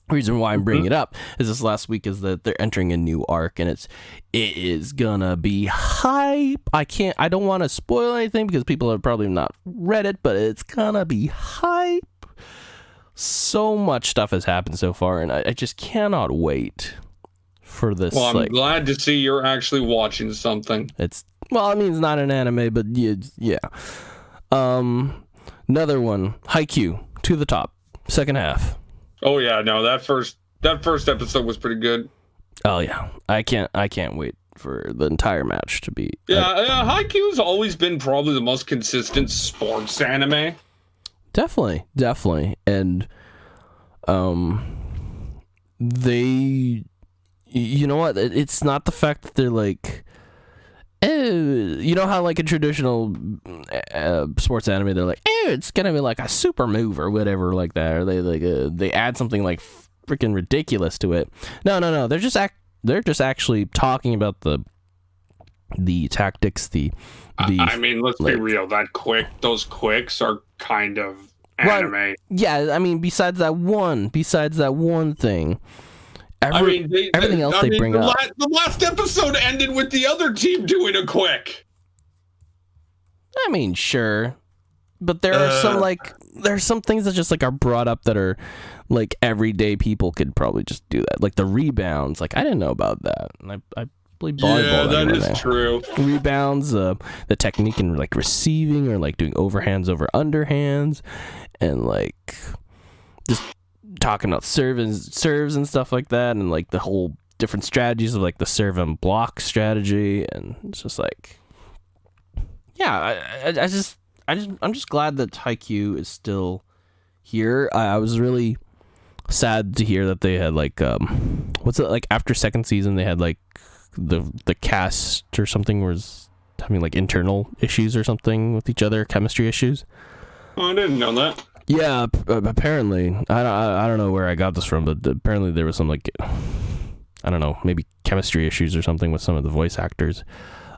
reason why I'm bringing it up is this last week is that they're entering a new arc, and it is gonna be hype. I don't want to spoil anything because people have probably not read it, but it's gonna be hype. So much stuff has happened so far, and I just cannot wait for this. Well, I'm glad to see you're actually watching something. It's not an anime, but yeah. Another one, Haikyuu, to the top, second half. Oh yeah, no, that first episode was pretty good. Oh yeah, I can't wait for the entire match to be. Haikyuu's always been probably the most consistent sports anime. Definitely, and they, you know what? It's not the fact that they're like you know how like in traditional sports anime they're like, it's gonna be like a super move or whatever like that, or they add something like freaking ridiculous to it. No, they're just actually talking about the tactics, I mean, let's be real, those quicks are kind of anime. Well, yeah, I mean, besides that one thing, everything else they bring up. The last episode ended with the other team doing a quick. I mean, sure, but there are some things that just like are brought up that are like everyday people could probably just do that, like the rebounds. Like I didn't know about that, and I played volleyball. Yeah, that is true. Rebounds, the technique in like receiving or like doing overhands over underhands, and like just talking about serves and stuff like that, and like the whole different strategies of like the serve and block strategy, and it's just like, yeah, I'm just glad that Haikyuu is still here. I was really sad to hear that they had like what's it like after second season they had like the cast or something was having like internal issues or something with each other, chemistry issues. Oh, I didn't know that. Yeah, apparently. I don't know where I got this from, but apparently there was some like, I don't know, maybe chemistry issues or something with some of the voice actors.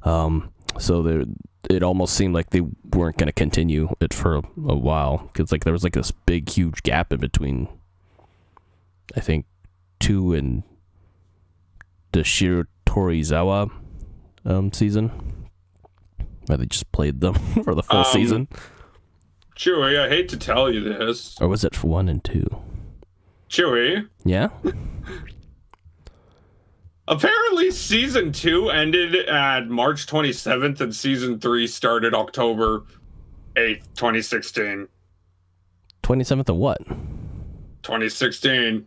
So it almost seemed like they weren't going to continue it for a while, because like there was like this big huge gap in between, I think, 2 and the Shiratorizawa season, where they just played them for the full season. Chewy, I hate to tell you this. Or was it for 1 and 2? Chewy? Yeah? Apparently, season 2 ended at March 27th, and season 3 started October 8th, 2016. 27th of what? 2016.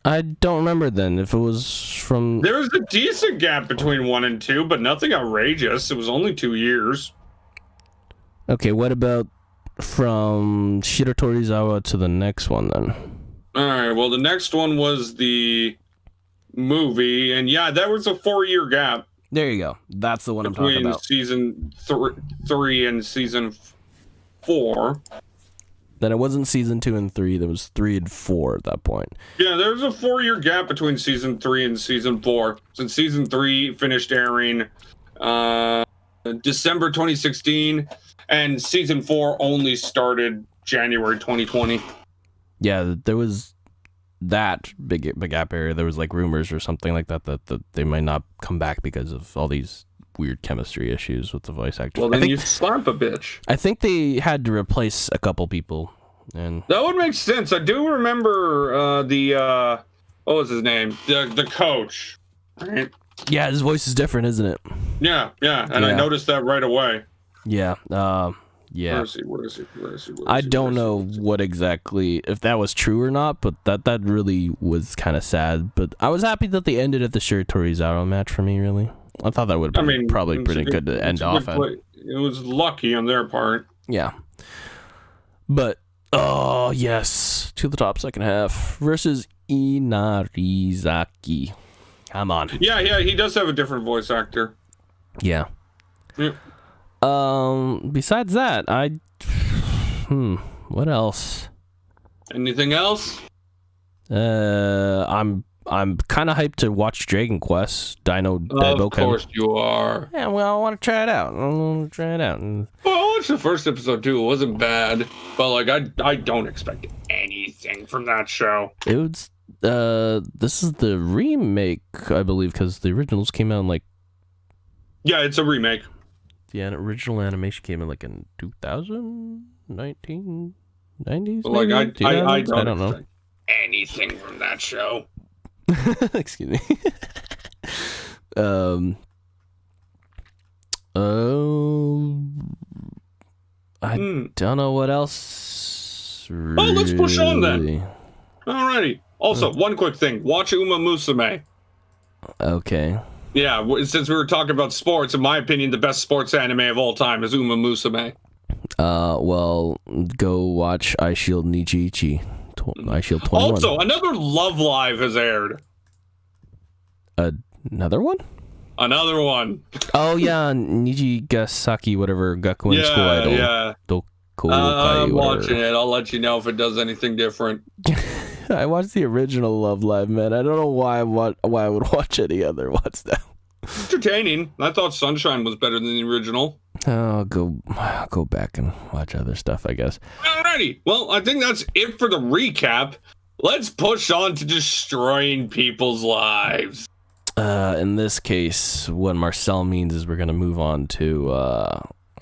I don't remember then if it was from... There was a decent gap between 1 and 2, but nothing outrageous. It was only 2 years. Okay, what about from Shiratorizawa to the next one then? Alright, well, the next one was the movie, and yeah, that was a 4-year gap. There you go. That's the one I'm talking about. Season 3 and season 4. Then it wasn't season 2 and 3. There was 3 and 4 at that point. Yeah, there was a 4-year gap between season 3 and season 4. Since season 3 finished airing December 2016, and season 4 only started January 2020. Yeah, there was that big gap area. There was like rumors or something like that they might not come back because of all these weird chemistry issues with the voice actors. Well, then you slap a bitch. I think they had to replace a couple people, and that would make sense. I do remember what was his name? The coach, right? Yeah, his voice is different, isn't it? Yeah, and I noticed that right away. Yeah, yeah. Where is he? I don't know what exactly, if that was true or not, but that really was kind of sad. But I was happy that they ended at the Shiratorizawa match for me, really. I thought that would have been probably pretty good to end off at. It was lucky on their part. Yeah. But, oh, yes. To the top second half versus Inarizaki. Come on. Yeah, he does have a different voice actor. Yeah. Besides that, what else? Anything else? I'm kind of hyped to watch Dragon Quest Dino Daiboken. Of course you are. Yeah, well, I want to try it out. Well, I watched the first episode too. It wasn't bad, but like I don't expect anything from that show. It was this is the remake, I believe, because the originals came out in like. Yeah, it's a remake. The original animation came in like in 2019, 90s. But like maybe? I don't know anything from that show. Excuse me. I don't know what else. Really. Oh, let's push on then. Alrighty. Also, one quick thing: watch Uma Musume. Okay. Yeah, since we were talking about sports, in my opinion, the best sports anime of all time is Uma Musume. Well, go watch I Shield Nichichi. I Shield 21. Also, another Love Live has aired. Another one? Another one. Oh yeah, Nijigasaki, whatever, Gakuen School Idol. Yeah. I'm watching it. I'll let you know if it does anything different. I watched the original Love Live, man. I don't know why I would watch any other ones now. Entertaining. I thought Sunshine was better than the original. I'll go back and watch other stuff, I guess. Alrighty. Well, I think that's it for the recap. Let's push on to destroying people's lives. In this case, what Marcel means is we're going to move on to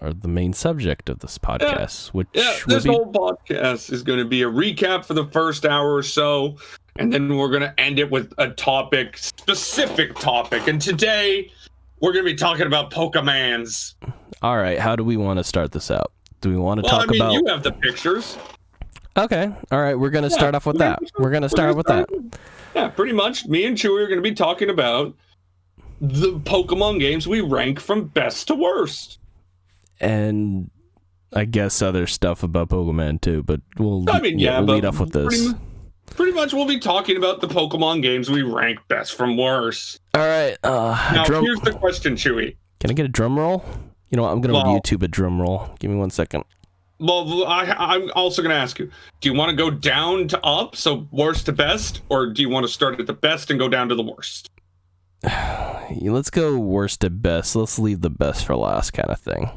the main subject of this podcast, this whole podcast is going to be a recap for the first hour or so, and then we're going to end it with a specific topic. And today, we're going to be talking about Pokemans. All right, how do we want to start this out? Do we want to talk about... you have the pictures. Okay, all right, we're going to start off with that. We're going to start with that. Yeah, pretty much. Me and Chewy are going to be talking about the Pokemon games we rank from best to worst. And I guess other stuff about Pokemon too, but we'll lead off with this. Pretty much we'll be talking about the Pokemon games we rank best from worst. All right. Now, here's the question, Chewy. Can I get a drum roll? You know what? I'm going to YouTube a drum roll. Give me 1 second. Well, I'm also going to ask you, do you want to go down to up, so worst to best, or do you want to start at the best and go down to the worst? Let's go worst to best. Let's leave the best for last kind of thing.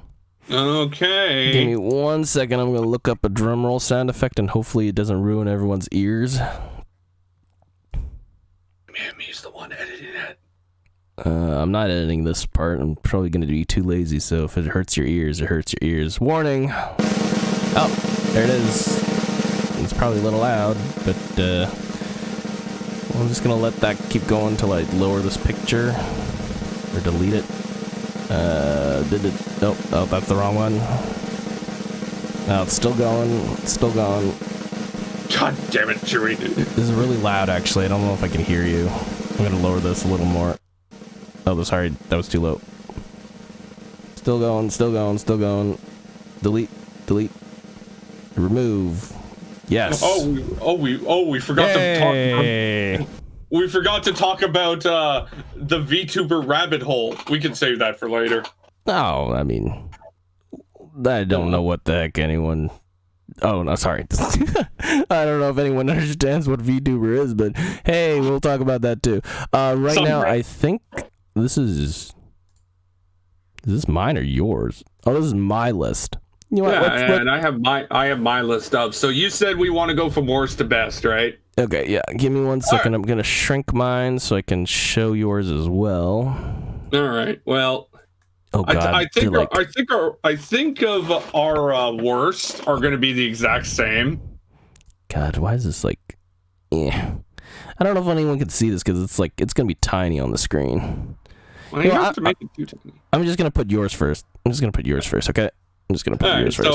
Okay. Give me 1 second. I'm going to look up a drum roll sound effect, and hopefully it doesn't ruin everyone's ears. He's the one editing it. I'm not editing this part. I'm probably going to be too lazy, so if it hurts your ears, it hurts your ears. Warning! Oh, there it is. It's probably a little loud, but I'm just going to let that keep going until I lower this picture or delete it. Oh, that's the wrong one. No, it's still going. It's still going. God damn it, Chewy. This is really loud, actually. I don't know if I can hear you. I'm going to lower this a little more. Oh, sorry. That was too low. Still going, still going, still going. Delete. Remove. Yes. We forgot to talk. We forgot to talk about the VTuber rabbit hole. We can save that for later. No, I mean, I don't know what the heck anyone... Oh, no, sorry. I don't know if anyone understands what VTuber is, but hey, we'll talk about that too. Now, I think this is this mine or yours? Oh, this is my list. You know, and I have my list up. So you said we want to go from worst to best, right? Okay, yeah. Give me 1 second. Right. I'm gonna shrink mine so I can show yours as well. All right. Well, oh God, I think of our worst are going to be the exact same. God, why is this like? I don't know if anyone can see this because it's going to be tiny on the screen. Well, you have to make it too tiny. I'm just gonna put yours first. Okay. I'm just gonna put yours first.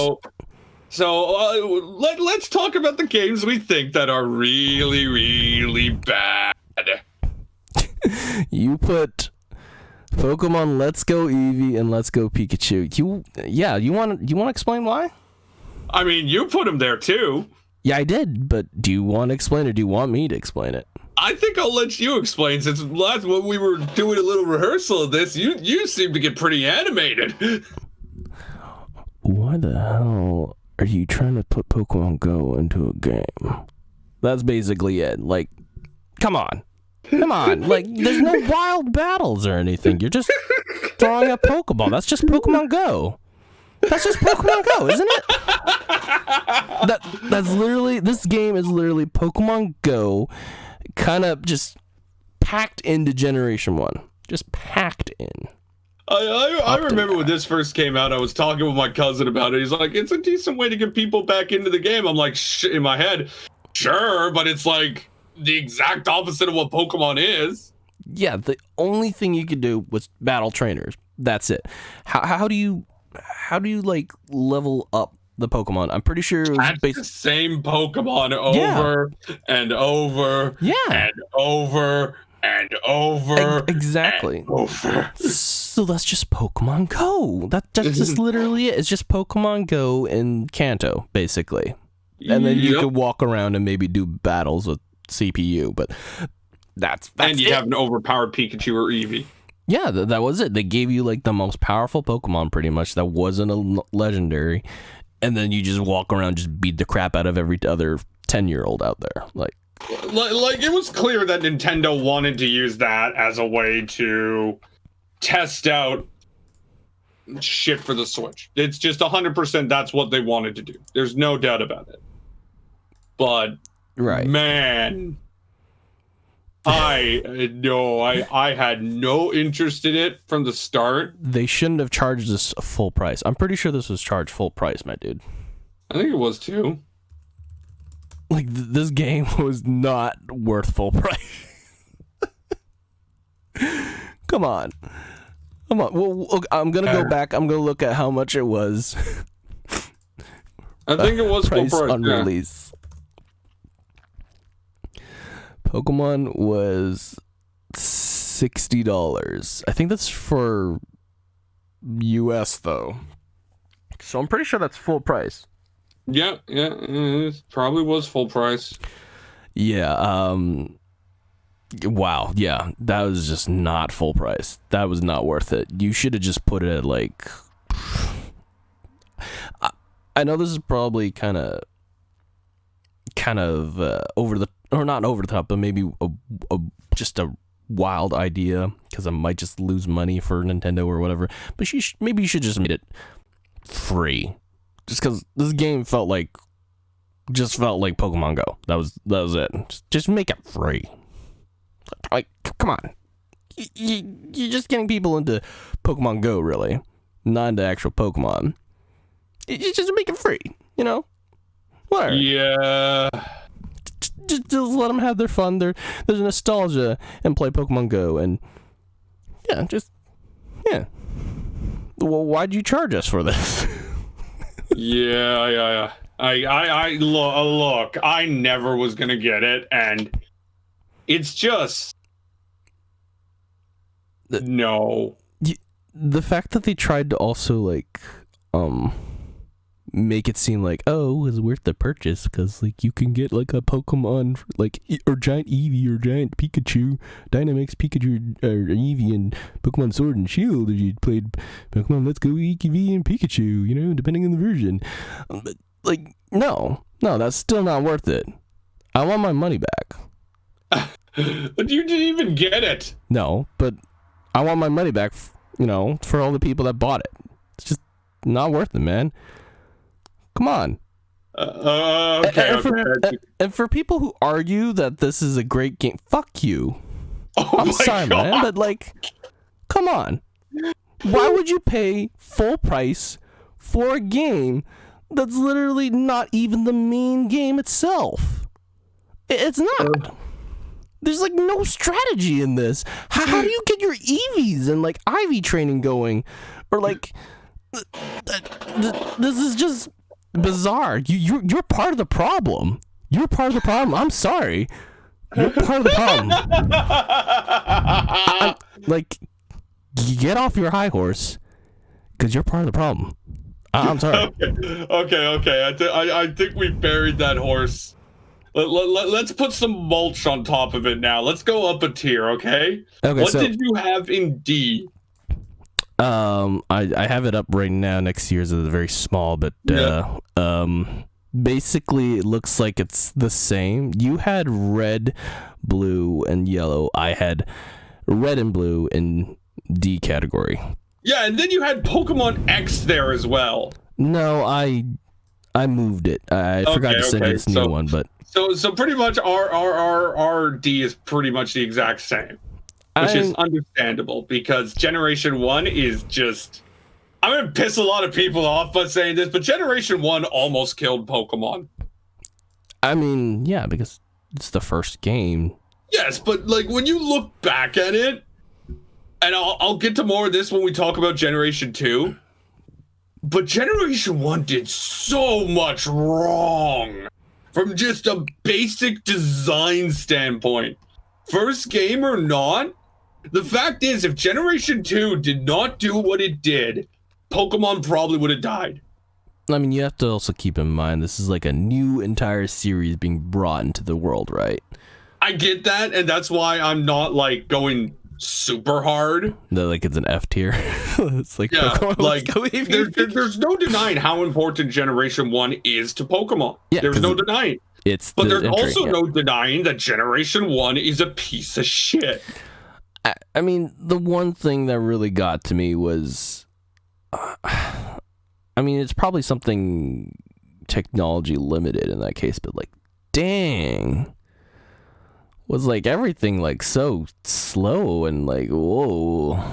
So let's talk about the games we think that are really, really bad. You put Pokemon Let's Go Eevee and Let's Go Pikachu. You want to explain why? I mean, you put them there too. Yeah, I did, but do you want to explain or do you want me to explain it? I think I'll let you explain, since last when we were doing a little rehearsal of this, you seem to get pretty animated. Why the hell are you trying to put Pokemon Go into a game? That's basically it. Like, come on. Like, there's no wild battles or anything. You're just throwing a Pokeball. That's just Pokemon Go. That's just Pokemon Go, isn't it? That's literally, this game is literally Pokemon Go, kind of just packed into Generation 1. Just packed in. I remember when this first came out, I was talking with my cousin about it. He's like, it's a decent way to get people back into the game. I'm like, in my head, sure, but it's like the exact opposite of what Pokemon is. Yeah, the only thing you could do was battle trainers. That's it. How do you like level up the Pokemon? I'm pretty sure it was the same Pokemon over and over and over and over. Exactly. And over. So that's just Pokemon Go. That's just literally it. It's just Pokemon Go in Kanto, basically. And then you could walk around and maybe do battles with CPU, but that's and you it. have an overpowered Pikachu or Eevee. Yeah, that was it. They gave you like the most powerful Pokemon pretty much that wasn't a legendary, and then you just walk around, just beat the crap out of every other 10-year-old out there. Like it was clear that Nintendo wanted to use that as a way to test out shit for the Switch. It's just 100% that's what they wanted to do. There's no doubt about it. But right, man, I had no interest in it from the start. They shouldn't have charged this full price. I'm pretty sure this was charged full price, my dude. I think it was too. Like this game was not worth full price. Come on. Well, look, I'm gonna go back. I'm gonna look at how much it was. I think it was price full price on release. Pokemon was $60. I think that's for US though. So I'm pretty sure that's full price. Yeah, it probably was full price. Yeah, wow, yeah, that was just not full price. That was not worth it. You should have just put it at like I know this is probably kind of over the, or not over the top, but maybe just a wild idea, because I might just lose money for Nintendo or whatever. But maybe you should just make it free, just because this game felt like Pokemon Go. That was it. Just make it free. Like, come on, you're just getting people into Pokemon Go, really, not into actual Pokemon. You just make it free, you know. Whatever. Yeah. Just let them have their fun. There's nostalgia and play Pokemon Go, and yeah. Well, why'd you charge us for this? Yeah. I look. I never was gonna get it, and it's just no. The fact that they tried to also like make it seem like, oh, it's worth the purchase because like you can get like a Pokemon like or giant Eevee or giant Pikachu, Dynamax Pikachu or Eevee and Pokemon Sword and Shield if you played Pokemon Let's Go Eevee and Pikachu, you know, depending on the version. But like no, that's still not worth it. I want my money back. But you didn't even get it. No, but I want my money back, you know, for all the people that bought it. It's just not worth it, man. Come on. Okay. And for people who argue that this is a great game, fuck you. Oh I'm sorry, God. man, but like, come on. Why would you pay full price for a game that's literally not even the main game itself? It's not. There's like no strategy in this. How do you get your EVs and like IV training going? Or like, this is just bizarre. You're part of the problem. You're part of the problem. I'm sorry. You're part of the problem. Like, get off your high horse, because you're part of the problem. I'm sorry. Okay. I think we buried that horse. Let's put some mulch on top of it now. Let's go up a tier, okay? What did you have in D? I have it up right now. Next year's is very small, but basically it looks like it's the same. You had red, blue, and yellow. I had red and blue in D category. Yeah, and then you had Pokemon X there as well. No, I moved it. I forgot to send you this new one, but so pretty much our D is pretty much the exact same. Which is understandable, because Generation 1 is just... I'm going to piss a lot of people off by saying this, but Generation 1 almost killed Pokemon. I mean, yeah, because it's the first game. Yes, but like when you look back at it, and I'll get to more of this when we talk about Generation 2, but Generation 1 did so much wrong from just a basic design standpoint. First game or not, the fact is, if Generation 2 did not do what it did, Pokemon probably would have died. I mean, you have to also keep in mind, this is like a new entire series being brought into the world, right? I get that, and that's why I'm not like going super hard. No, like it's an F tier. It's like, Yeah, Pokemon, like let's go, there's no denying how important Generation 1 is to Pokemon. Yeah, there's no denying. But there's also no denying that Generation 1 is a piece of shit. I mean, the one thing that really got to me was, I mean, it's probably something technology limited in that case, but like, dang, was like everything like so slow and like, whoa.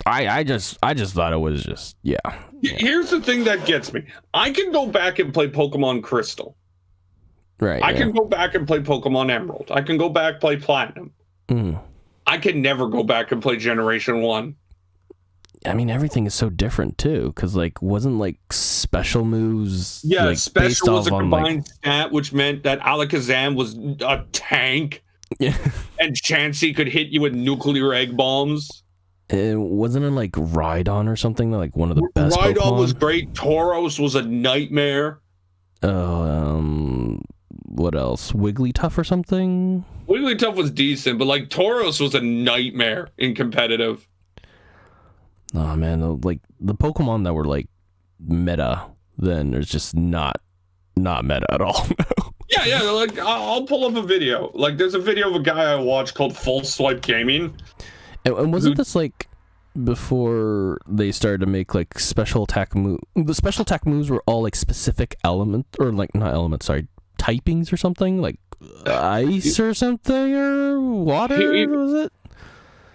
I just thought it was just, yeah. Here's the thing that gets me. I can go back and play Pokemon Crystal. Right. I can go back and play Pokemon Emerald. I can go back play Platinum. I can never go back and play Generation 1. I mean, everything is so different too, because like wasn't like special moves. Yeah, like, special was a combined stat, which meant that Alakazam was a tank. Yeah. And Chansey could hit you with nuclear egg bombs. Wasn't it like Rhydon or something? Like one of the best Rhydon Pokemon? was great. Tauros was a nightmare. What else? Wigglytuff or something? Wigglytuff was decent, but like Tauros was a nightmare in competitive. Oh man, like the Pokemon that were like meta then is just not meta at all. Yeah, like I'll pull up a video. Like there's a video of a guy I watched called Full Swipe Gaming. And wasn't this like before they started to make like special attack move? The special attack moves were all like specific element or like not elements, sorry, typings or something like ice or something or water. Was it?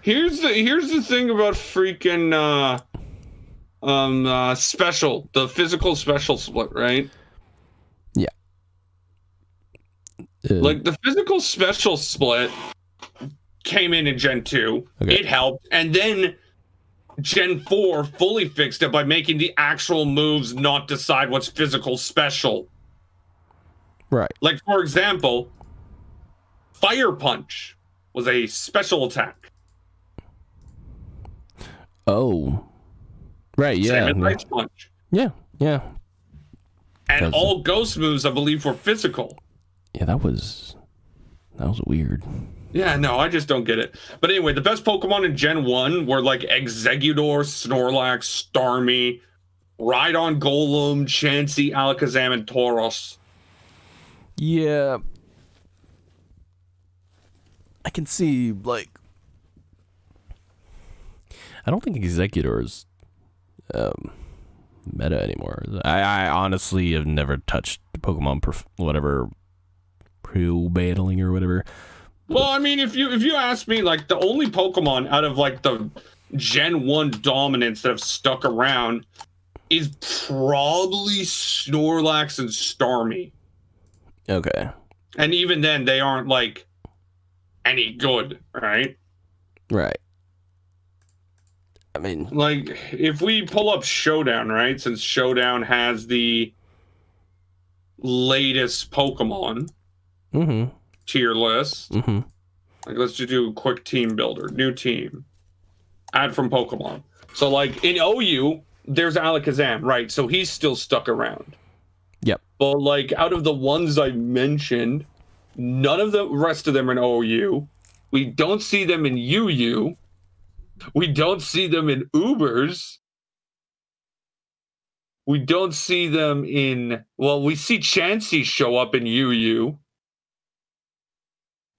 Here's the thing about freaking special, the physical special split, right? Yeah. Like the physical special split came in Gen 2. Okay. It helped, and then Gen 4 fully fixed it by making the actual moves not decide what's physical special. Right. Like for example, Fire Punch was a special attack. Oh, right, yeah. Same as Ice Punch. Yeah. And all ghost moves, I believe, were physical. Yeah, that was weird. Yeah, no, I just don't get it. But anyway, the best Pokemon in Gen 1 were like Exeggutor, Snorlax, Starmie, Rhydon, Golem, Chansey, Alakazam, and Tauros. Yeah. I can see, like, I don't think Exeggutor is meta anymore. I honestly have never touched Pokemon Pro battling or whatever. Well, I mean, if you ask me, like the only Pokemon out of like the Gen 1 dominance that have stuck around is probably Snorlax and Starmie. Okay. And even then, they aren't like any good, right? Right. I mean, like if we pull up Showdown, right? Since Showdown has the latest Pokemon tier list. Like let's just do a quick team builder, new team, add from Pokemon. So like in OU, there's Alakazam, right? So he's still stuck around. Yep. But like out of the ones I mentioned, none of the rest of them are in OU. We don't see them in UU. We don't see them in Ubers. We don't see them in... Well, we see Chansey show up in UU.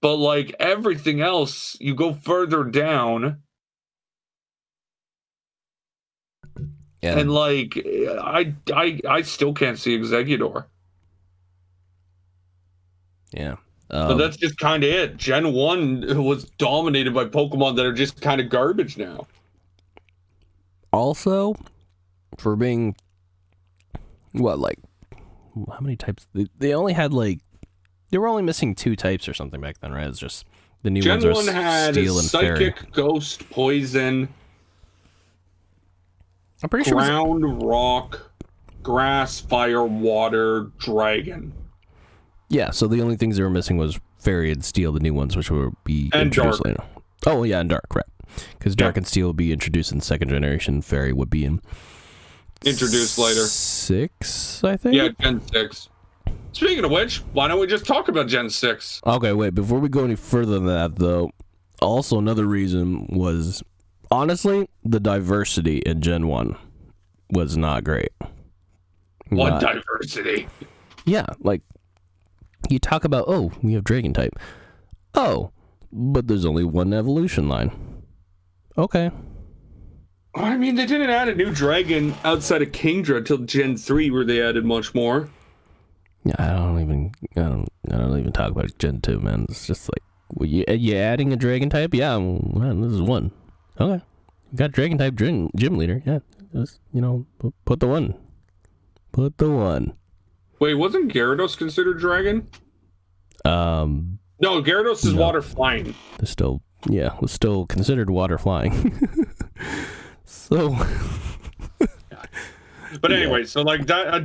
But, like, everything else, you go further down. Yeah. And, like, I still can't see Exeggutor. Yeah. But that's just kind of it. Gen 1 was dominated by Pokemon that are just kind of garbage now. Also, for being, what, like, how many types? They only had, like, they were only missing 2 types or something back then, right? It's just the new ones are Gen 1 had Steel and Psychic, Fairy. Ghost, Poison, I'm pretty Ground, Rock, Grass, Fire, Water, Dragon. Yeah, so the only things they were missing was Fairy and Steel, the new ones, which will be introduced later. Oh, yeah, and Dark, right. Because Dark and Steel will be introduced in 2nd generation. Fairy would be in... Introduced later. 6, I think? Yeah, Gen 6. Speaking of which, why don't we just talk about Gen 6? Okay, wait, before we go any further than that, though, also another reason was, honestly, the diversity in Gen 1 was not great. What diversity? Yeah, like, you talk about, oh, we have Dragon type. Oh, but there's only one evolution line. Okay. I mean, they didn't add a new dragon outside of Kingdra till Gen 3, where they added much more. Yeah, I don't even talk about Gen 2, man. It's just like, well, you adding a Dragon type? Yeah, well, this is one. Okay. You got Dragon type gym leader. Yeah, just, put the one. Put the one. Wait, wasn't Gyarados considered dragon? No, Gyarados is water flying. It's still, was still considered water flying. So, but anyway, so like that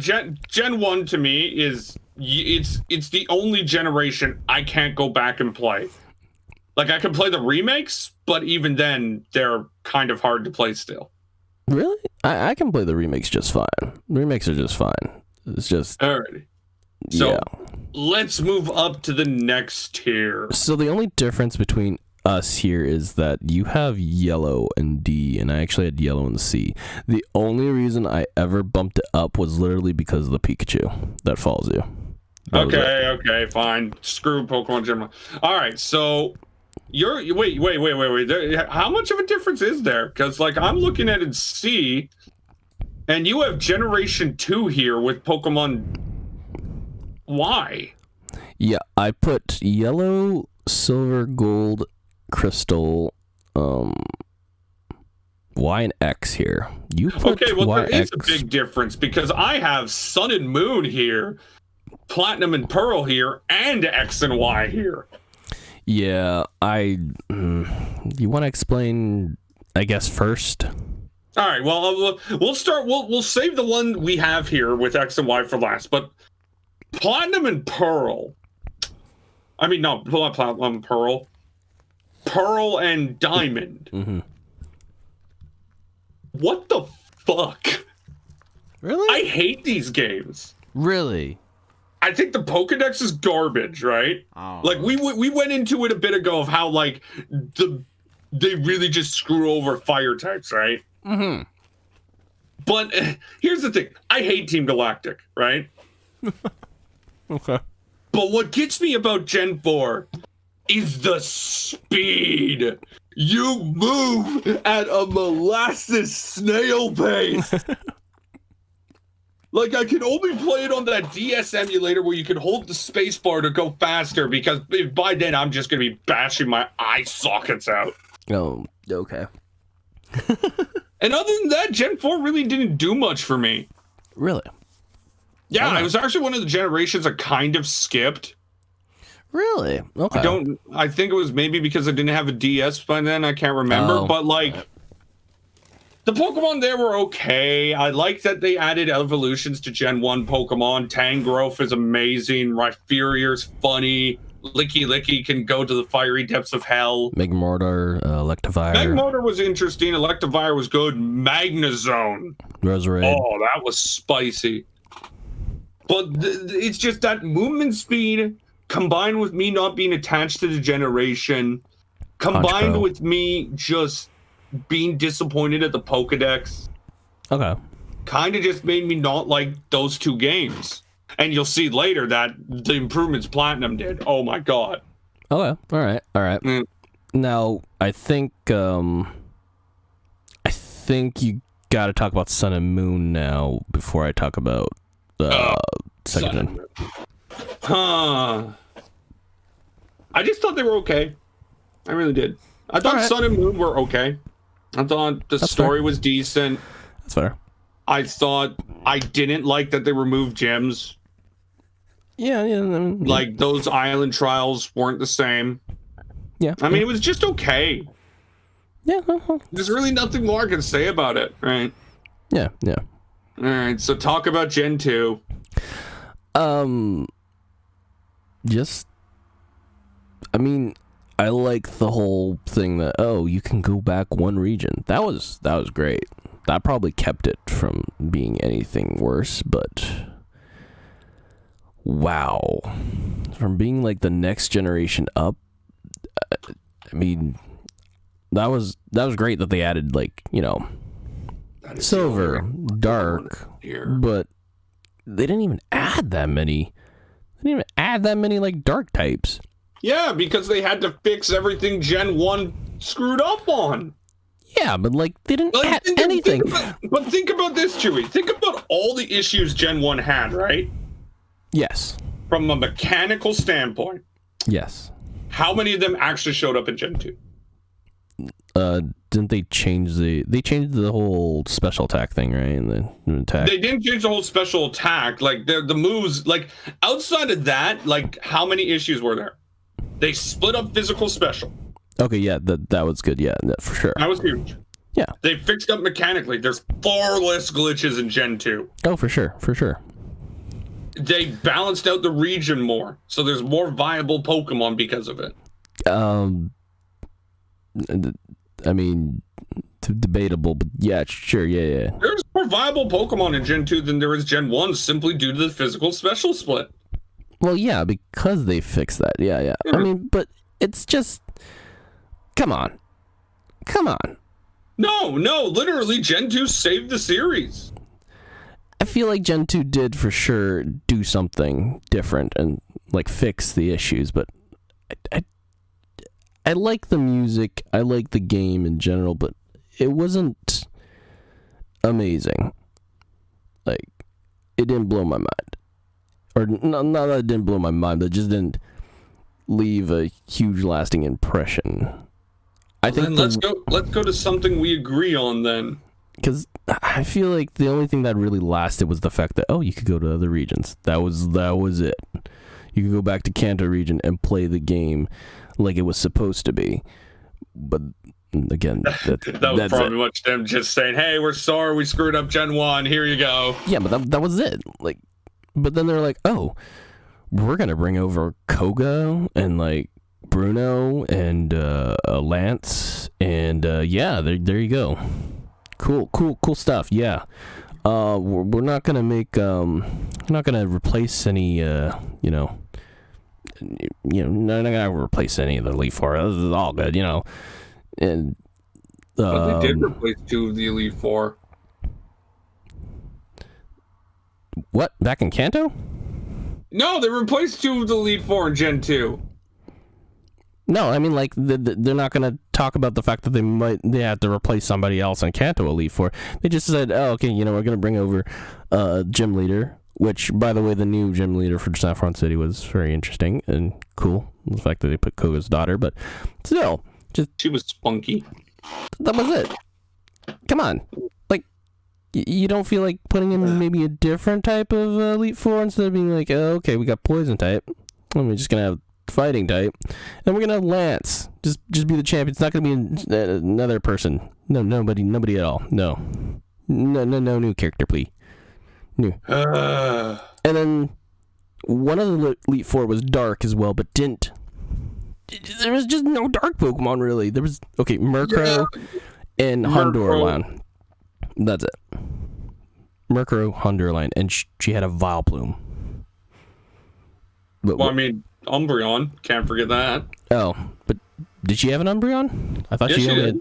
Gen 1 to me is it's the only generation I can't go back and play. Like, I can play the remakes, but even then they're kind of hard to play still. Really? I can play the remakes just fine. The remakes are just fine. It's just alrighty. So let's move up to the next tier. So the only difference between us here is that you have yellow and D, and I actually had yellow and C. The only reason I ever bumped it up was literally because of the Pikachu that follows you. Okay, fine. Screw Pokemon Gen 1. All right, so wait. How much of a difference is there? Because like I'm looking at it C, and you have Generation 2 here with Pokemon Y. Yeah, I put yellow, silver, gold, crystal, Y and X here. You put there YX. is a big difference because I have Sun and Moon here, Platinum and Pearl here, and X and Y here. Yeah, you want to explain, I guess, first? All right, well, we'll start. We'll save the one we have here with X and Y for last. But Platinum and Pearl. I mean, no, not Platinum and Pearl. Pearl and Diamond. Mm-hmm. What the fuck? Really? I hate these games. Really? I think the Pokedex is garbage, right? Oh. Like we went into it a bit ago of how like they really just screw over fire types, right? Mm-hmm. But here's the thing: I hate Team Galactic, right? Okay. But what gets me about Gen 4 is the speed. You move at a molasses snail pace. Like, I can only play it on that DS emulator where you can hold the space bar to go faster, because by then I'm just going to be bashing my eye sockets out. Oh, okay. And other than that, Gen 4 really didn't do much for me. Really? Yeah, it was actually one of the generations I kind of skipped. Really? Okay. I think it was maybe because I didn't have a DS by then. I can't remember. Oh. But like, the Pokemon there were okay. I like that they added evolutions to Gen 1 Pokemon. Tangrowth is amazing. Rhyperior's funny. Licky can go to the fiery depths of hell. Magmortar, Electivire. Magmortar was interesting. Electivire was good. Magnezone. Roserade. Oh, that was spicy. But it's just that movement speed combined with me not being attached to the generation, combined with me just being disappointed at the Pokedex. Okay. Kind of just made me not like those two games. And you'll see later that the improvements Platinum did. Oh my god. Okay. All right. Mm. Now, I think you got to talk about Sun and Moon now before I talk about second gen. Huh. I just thought they were okay. I really did. I thought Sun and Moon were okay. I thought the story was decent. That's fair. I thought I didn't like that they removed gems. Yeah. Like, those island trials weren't the same. Yeah. I mean, it was just okay. Yeah. There's really nothing more I can say about it, right? Yeah. All right, so talk about Gen 2. I mean, I like the whole thing that, you can go back one region. That was great. That probably kept it from being anything worse, but wow. From being like the next generation up, I mean, that was great that they added, like, silver, dark, but they didn't even add that many. They didn't even add that many, like, dark types. Yeah, because they had to fix everything Gen 1 screwed up on. Yeah, but, like, they didn't add anything. Think about this, Chewie. Think about all the issues Gen 1 had, right? Yes. From a mechanical standpoint. Yes. How many of them actually showed up in Gen 2? Didn't they change the whole special attack thing, right? And the attack. They didn't change the whole special attack. Like, the moves, like, outside of that, like, how many issues were there? They split up physical special. Okay, yeah, that was good. Yeah, for sure. That was huge. Yeah. They fixed up mechanically. There's far less glitches in Gen 2. Oh, for sure. They balanced out the region more, so there's more viable Pokemon because of it. I mean, debatable, but yeah, sure, yeah. There's more viable Pokemon in Gen 2 than there is Gen 1 simply due to the physical special split. Well, yeah, because they fixed that. Yeah. I mean, but it's just... Come on. No, literally, Gen 2 saved the series. I feel like Gen 2 did for sure do something different and, like, fix the issues, but I like the music, I like the game in general, but it wasn't amazing. Like, it didn't blow my mind. Or, not that it didn't blow my mind, but it just didn't leave a huge lasting impression. Let's go to something we agree on then. Because I feel like the only thing that really lasted was the fact that, you could go to other regions. That was it. You could go back to Kanto region and play the game like it was supposed to be. But again, that was probably much them just saying, "Hey, we're sorry we screwed up Gen 1. Here you go." Yeah, but that was it. Like, but then they're like, "Oh, we're gonna bring over Koga and like Bruno and Lance and yeah, there you go. Cool stuff. Yeah. We're not gonna make we're not gonna replace any not gonna replace any of the Elite Four. This is all good, and but they did replace 2 of the Elite Four. What, back in Kanto? No, they replaced 2 of the Elite Four in Gen 2. No, I mean, like, they're not going to talk about the fact that they have to replace somebody else on Kanto Elite Four. They just said, okay, we're going to bring over gym leader, which, by the way, the new gym leader for Saffron City was very interesting and cool. The fact that they put Koga's daughter, but still, she was spunky. That was it. Come on. Like, you don't feel like putting in maybe a different type of Elite Four instead of being like, okay, we got poison type, and we're just going to have fighting type, and we're gonna have Lance just be the champion. It's not gonna be another person. Nobody at all. No new character, please. New. And then one of the Elite Four was dark as well, but didn't. There was just no dark Pokemon really. There was Murkrow and Hondourline. That's it. Murkrow, Hondourline, and she had a Vileplume. But I mean, Umbreon, can't forget that. Oh, but did she have an Umbreon? I thought she only did.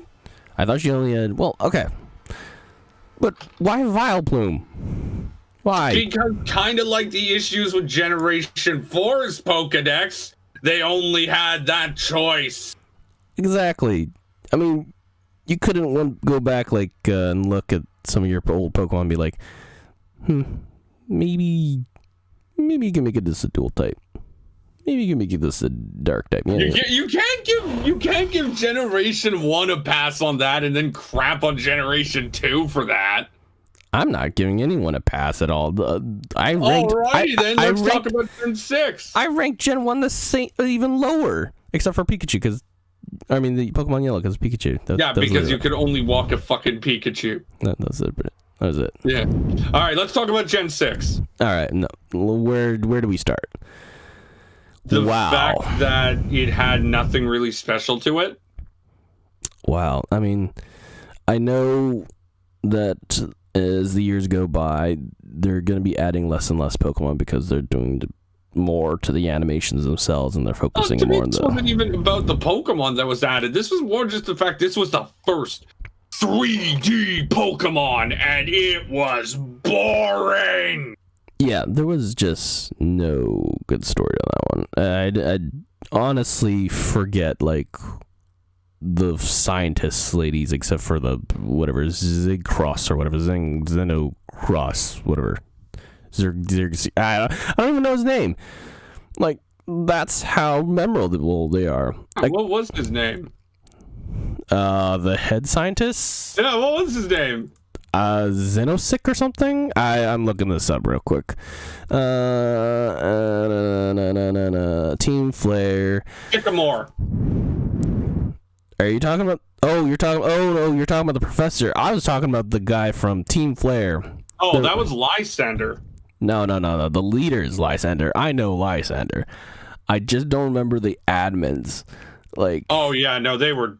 I thought she only had. Well, okay, but why Vileplume? Why? Because kind of like the issues with Generation 4's Pokedex, they only had that choice. Exactly. I mean, you couldn't go back and look at some of your old Pokemon and be like, maybe you can make it this a dual type. Maybe you can make this a dark type. Yeah. You can't give Generation 1 a pass on that and then crap on Generation 2 for that. I'm not giving anyone a pass at all. Let's talk about Gen 6. I ranked Gen 1 the same, even lower, except for Pikachu, because the Pokemon Yellow, because Pikachu. Because you could only walk a fucking Pikachu. That was it. Yeah. All right, let's talk about Gen 6. All right, no, where do we start? The fact that it had nothing really special to it. Wow. I mean, I know that as the years go by, they're going to be adding less and less Pokemon because they're doing more to the animations themselves, and they're focusing to me, more on this wasn't even about the Pokemon that was added. This was more just the fact this was the first 3D Pokemon, and it was boring. Yeah, there was just no good story on that one. I'd honestly forget, like, the scientists ladies, except for the whatever Zigcross or whatever Xenocross, whatever. I don't even know his name. Like, that's how memorable they are. Like, what was his name? The head scientist? Yeah, what was his name? Xenosic or something? I'm looking this up real quick. Team Flare. Sycamore. Are you talking about? You're talking about the professor. I was talking about the guy from Team Flare. Oh, that was Lysander. No. The leader is Lysander. I know Lysander. I just don't remember the admins. Like, oh yeah, no, they were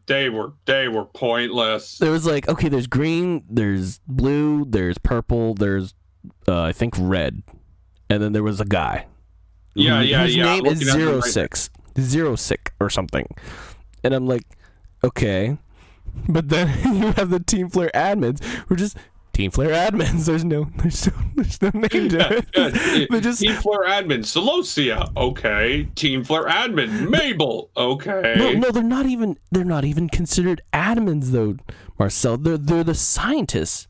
pointless. There was like, okay, there's green, there's blue, there's purple, there's I think red, and then there was a guy. His name is Zerosic or something, and I'm like, okay, but then you have the Team Flare admins who are just Team Flare admins. There's no name to it. They just Team Flare admin Celosia. Okay. Team Flare admin Mabel. Okay. No, they're not even considered admins though, Marcel. They're the scientists.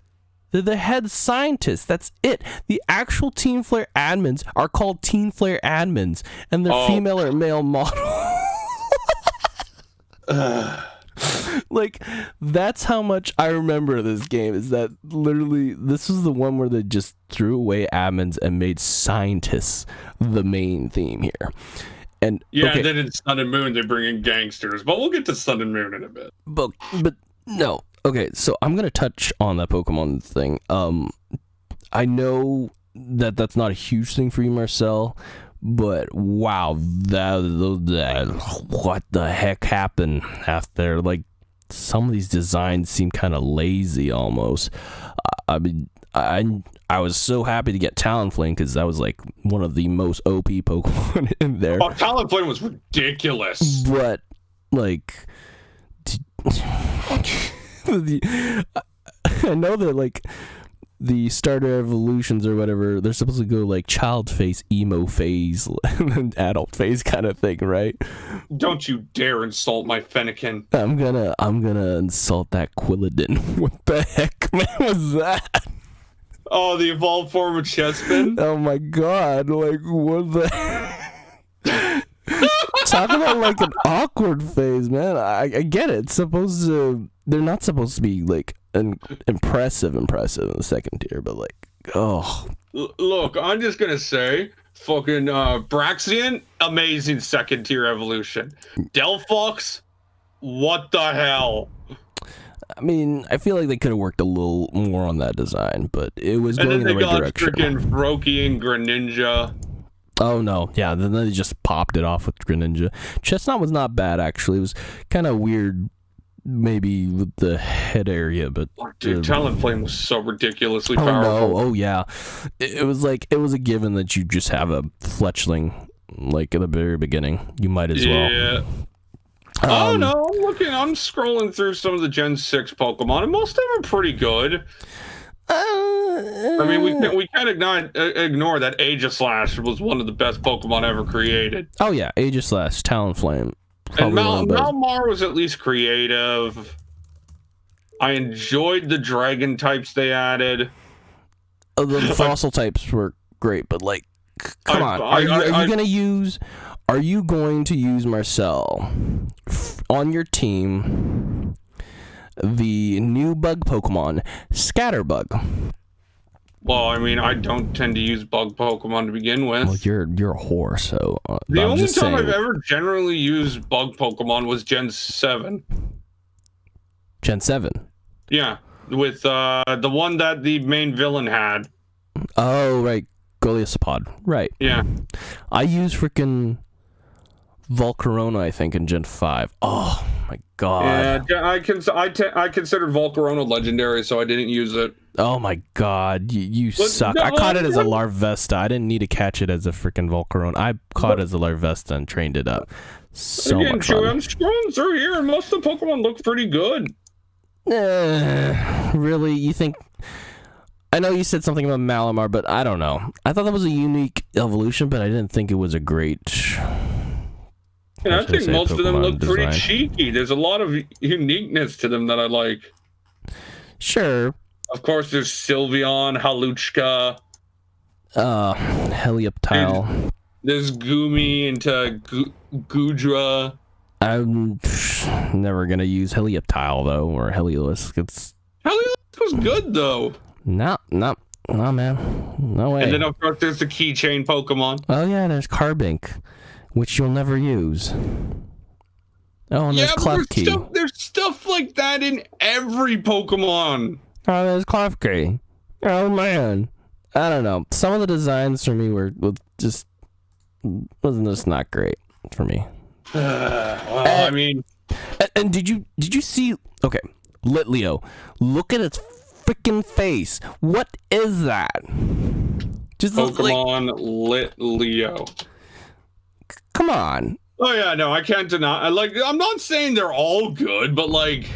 They're the head scientists. That's it. The actual Team Flare admins are called Team Flare admins, and they're female or male model. Like, that's how much I remember this game, is that literally this was the one where they just threw away admins and made scientists the main theme here. And and then in Sun and Moon they bring in gangsters, but we'll get to Sun and Moon in a bit. But no. Okay, so I'm going to touch on that Pokemon thing. I know that that's not a huge thing for you, Marcel, but wow, that what the heck happened after? Like, some of these designs seem kind of lazy almost. I mean, I was so happy to get Talonflame because that was like one of the most OP Pokemon in there. Oh, Talonflame was ridiculous. But like, I know that like the starter evolutions or whatever, they're supposed to go like child phase, emo phase, and then adult phase kind of thing, right? Don't you dare insult my Fennekin. I'm gonna insult that Quilladin. What the heck, man, was that? Oh, the evolved form of Chespin? Oh my god, like, what the talk about like an awkward phase, man. I get it. They're not supposed to be like impressive in the second tier, but like, look, I'm just gonna say, fucking Braxian, amazing second tier evolution. Delphox, what the hell? I mean, I feel like they could have worked a little more on that design, but it was going in the right direction. And then they got freaking Froakie and Greninja. Oh no, yeah, then they just popped it off with Greninja. Chestnut was not bad, actually. It was kind of weird, maybe with the head area, but dude, Talonflame was so ridiculously powerful. No. Oh yeah, it was like, it was a given that you just have a fletchling like at the very beginning. You might as well. Yeah. Oh no, I'm scrolling through some of the Gen 6 Pokemon, and most of them are pretty good. I mean, we can't ignore that Aegislash was one of the best Pokemon ever created. Oh yeah, Aegislash, Talonflame. And Malmar was at least creative. I enjoyed the dragon types they added. The fossil types were great, but like, come on, are you going to use, Marcel, on your team, the new bug Pokemon, Scatterbug? Well, I mean, I don't tend to use bug Pokemon to begin with. Well, you're a whore, so the only time I've ever generally used bug Pokemon was Gen 7. Gen 7? Yeah, with the one that the main villain had. Oh, right. Goliathpod. Right. Yeah. I use freaking Volcarona, I think, in Gen 5. Oh, my god. Yeah, I considered Volcarona legendary, so I didn't use it. Oh my god, you suck. No, I caught it as a Larvesta. I didn't need to catch it as a freaking Volcarona. I caught it as a Larvesta and trained it up. So again, much fun. I'm scrolling through here, and most of the Pokemon look pretty good. Really? You think... I know you said something about Malamar, but I don't know. I thought that was a unique evolution, but I didn't think it was a great... And I think most of them look pretty design. cheeky. There's a lot of uniqueness to them that I like. Sure. Of course, there's Sylveon, Haluchka. Helioptile. There's Gumi into Gudra. I'm never gonna use Helioptile though, or Heliolisk. Heliolisk was good though. No, man. No way. And then of course there's the keychain Pokemon. Oh yeah, there's Carbink, which you'll never use. Oh, and there's Klefki. There's stuff like that in every Pokemon. Oh, there's Klefki. Oh man. I don't know. Some of the designs for me wasn't just not great for me. Well, I mean, and did you see? Okay, Litleo, look at its freaking face. What is that? Just Pokemon Litleo. Come on. Oh yeah, no, I can't deny. I'm not saying they're all good, but like,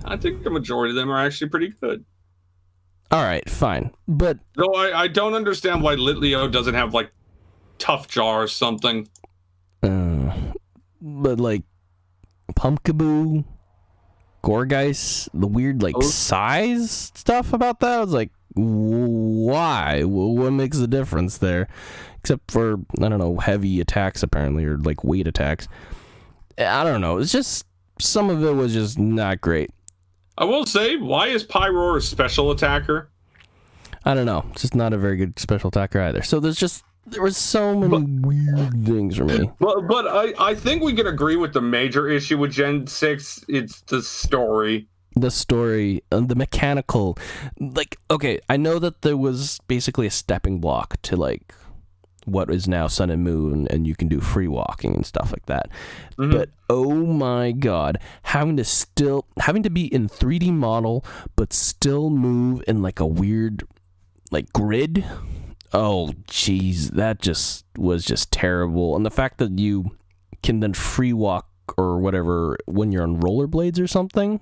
I think the majority of them are actually pretty good. All right, fine, but though I don't understand why Litleo doesn't have like Tough Jaw or something. But like Pumpkaboo, Gorgeist, the weird like size stuff about that, I was like, why? What makes the difference there? Except for, I don't know, heavy attacks apparently, or like weight attacks. I don't know. It's just, some of it was just not great. I will say, why is Pyroar a special attacker? I don't know. It's just not a very good special attacker either. So there was so many weird things for me. But I think we can agree with the major issue with Gen 6. It's the story. The story, the mechanical. Like, okay, I know that there was basically a stepping block to like what is now Sun and Moon, and you can do free walking and stuff like that. Mm-hmm. But oh my god, having to be in 3D model, but still move in like a weird like grid. Oh jeez, that was just terrible. And the fact that you can then free walk or whatever when you're on rollerblades or something.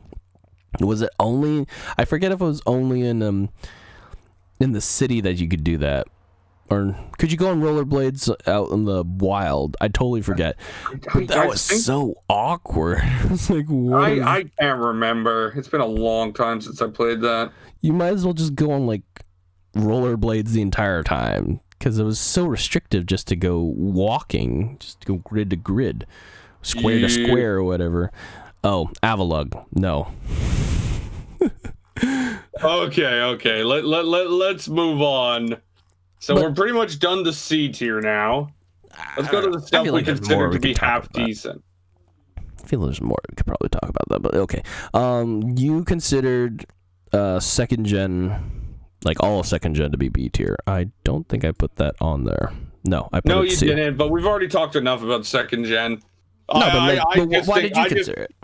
Was it only? I forget if it was only in the city that you could do that. Or could you go on rollerblades out in the wild? I totally forget. But that was so awkward. It's like, I can't remember. It's been a long time since I played that. You might as well just go on like rollerblades the entire time, because it was so restrictive just to go walking, just to go grid to grid, square to square or whatever. Oh, Avalugg. No. Okay. Let's move on. So we're pretty much done the C tier now. Let's go to the stuff we consider to be half decent. I feel there's more we could probably talk about that, but okay. You considered second gen, like all of second gen, to be B tier. I don't think I put that on there. No, I put it C. No, you didn't. But we've already talked enough about second gen. No, but why did you consider it?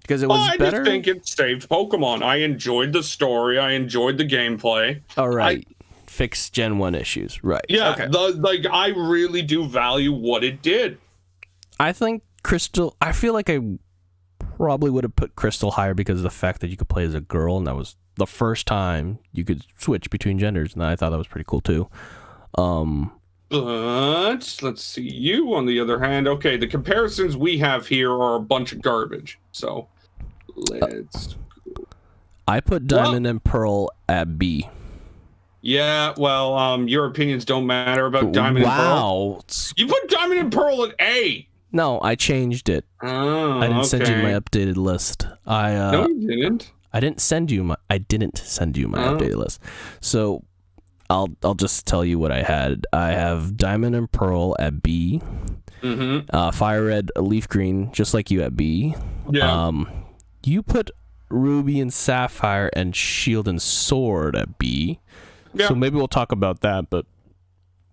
Because it was better? I just think it saved Pokemon. I enjoyed the story. I enjoyed the gameplay. All right. Fix Gen 1 issues. Right. Yeah. Okay. I really do value what it did. I think Crystal... I feel like I probably would have put Crystal higher because of the fact that you could play as a girl, and that was the first time you could switch between genders, and I thought that was pretty cool, too. But let's see. You, on the other hand, okay, the comparisons we have here are a bunch of garbage. So let's. I put Diamond and Pearl at B. Yeah, well, your opinions don't matter about Diamond and Pearl. You put Diamond and Pearl at A. No, I changed it. Oh, I didn't send you my updated list. No, you didn't. I didn't send you my updated list. So I'll just tell you what I had. I have Diamond and Pearl at B. Mm-hmm. Fire Red, Leaf Green, just like you, at B. Yeah. You put Ruby and Sapphire and Shield and Sword at B. Yeah. So maybe we'll talk about that, but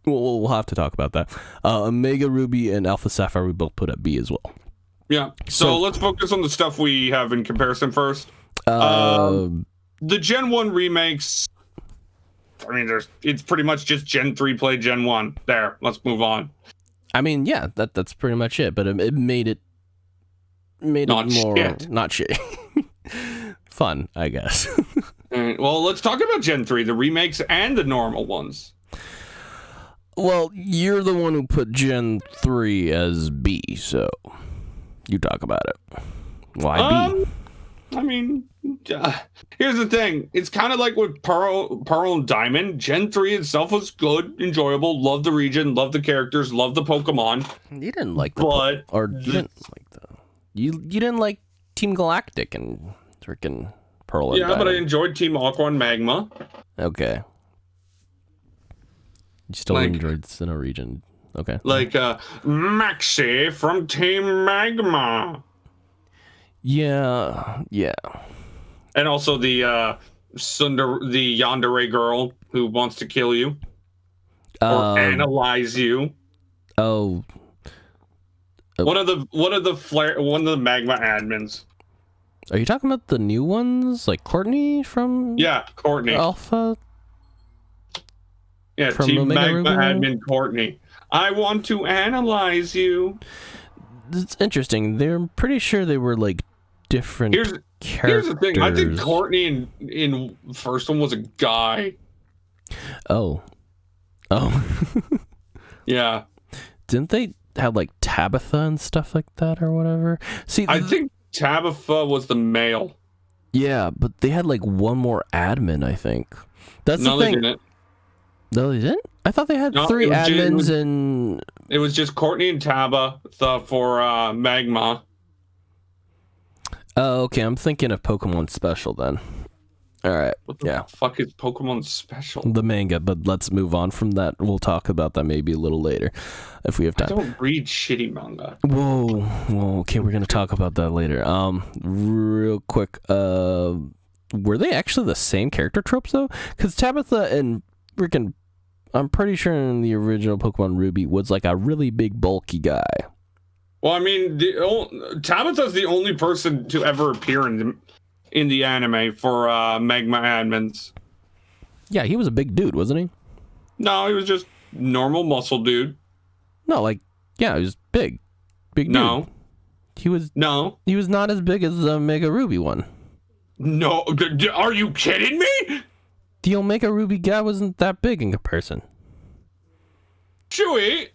we'll have to talk about that. Omega Ruby and Alpha Sapphire we both put at B as well. Yeah. So let's focus on the stuff we have in comparison first. The Gen 1 remakes. I mean, it's pretty much just Gen 3 play Gen 1. There. Let's move on. I mean, yeah, that's pretty much it. But it made it Not more shit. not shit. Fun, I guess. Well, let's talk about Gen 3, the remakes and the normal ones. Well, you're the one who put Gen 3 as B, so you talk about it. Why B? I mean, here's the thing. It's kind of like with Pearl and Diamond. Gen 3 itself was good, enjoyable. Love the region, love the characters, love the Pokemon. You didn't like the you didn't like Team Galactic and freaking Pearl and Diamond. But I enjoyed Team Aqua and Magma. Okay. You still enjoyed Sinnoh region. Okay. Like Maxie from Team Magma. Yeah. And also the the yandere girl who wants to kill you or analyze you. Oh. One of the Magma admins. Are you talking about the new ones, like Courtney from? Yeah, Courtney. Alpha. Yeah, from Team Omega Magma Ruby? admin Courtney. I want to analyze you. It's interesting. They're pretty sure they were like different characters. Here's the thing. I think Courtney in first one was a guy. Oh. Yeah. Didn't they have like Tabitha and stuff like that or whatever? See, I think Tabitha was the male. Yeah, but they had like one more admin, I think. That's No, the thing. they didn't. No, they didn't? I thought they had 3 admins and... It was just Courtney and Tabitha for Magma. Oh, okay. I'm thinking of Pokemon Special then. All right. What the fuck is Pokemon Special? The manga, but let's move on from that. We'll talk about that maybe a little later if we have time. I don't read shitty manga. Whoa. Okay, we're going to talk about that later. Real quick. Were they actually the same character tropes though? Because Tabitha and freaking... I'm pretty sure in the original Pokemon Ruby was like a really big bulky guy. Well, I mean, Tabitha's the only person to ever appear in the anime for Magma admins. Yeah, he was a big dude, wasn't he? No, he was just normal muscle dude. No, like, yeah, he was big. Big dude. No. He was not as big as the Omega Ruby one. No, are you kidding me? The Omega Ruby guy wasn't that big in comparison. Chewy,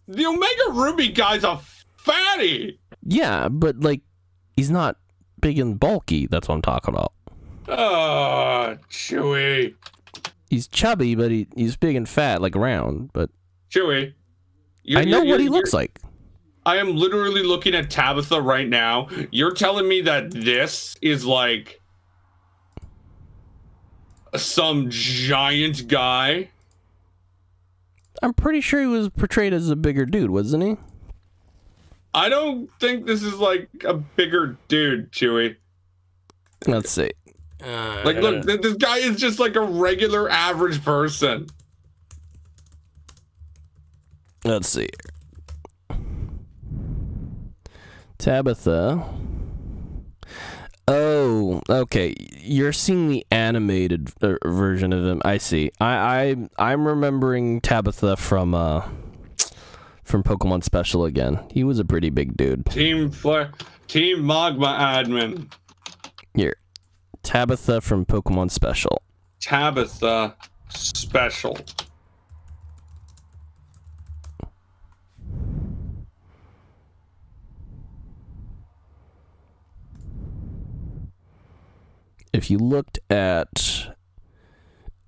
the Omega Ruby guy's a fatty. Yeah, but like, he's not big and bulky. That's what I'm talking about. Chewy. He's chubby, but he's big and fat, like round. But Chewy, I know what he looks like. I am literally looking at Tabitha right now. You're telling me that this is like some giant guy? I'm pretty sure he was portrayed as a bigger dude, wasn't he? I don't think this is like a bigger dude, Chewy. Let's see. Like, look, this guy is just like a regular average person. Let's see. Tabitha. Oh, okay. You're seeing the animated version of him. I see. I'm remembering Tabitha from Pokemon Special again. He was a pretty big dude. Team Magma admin. Here. Tabitha from Pokemon Special. Tabitha Special. If you looked at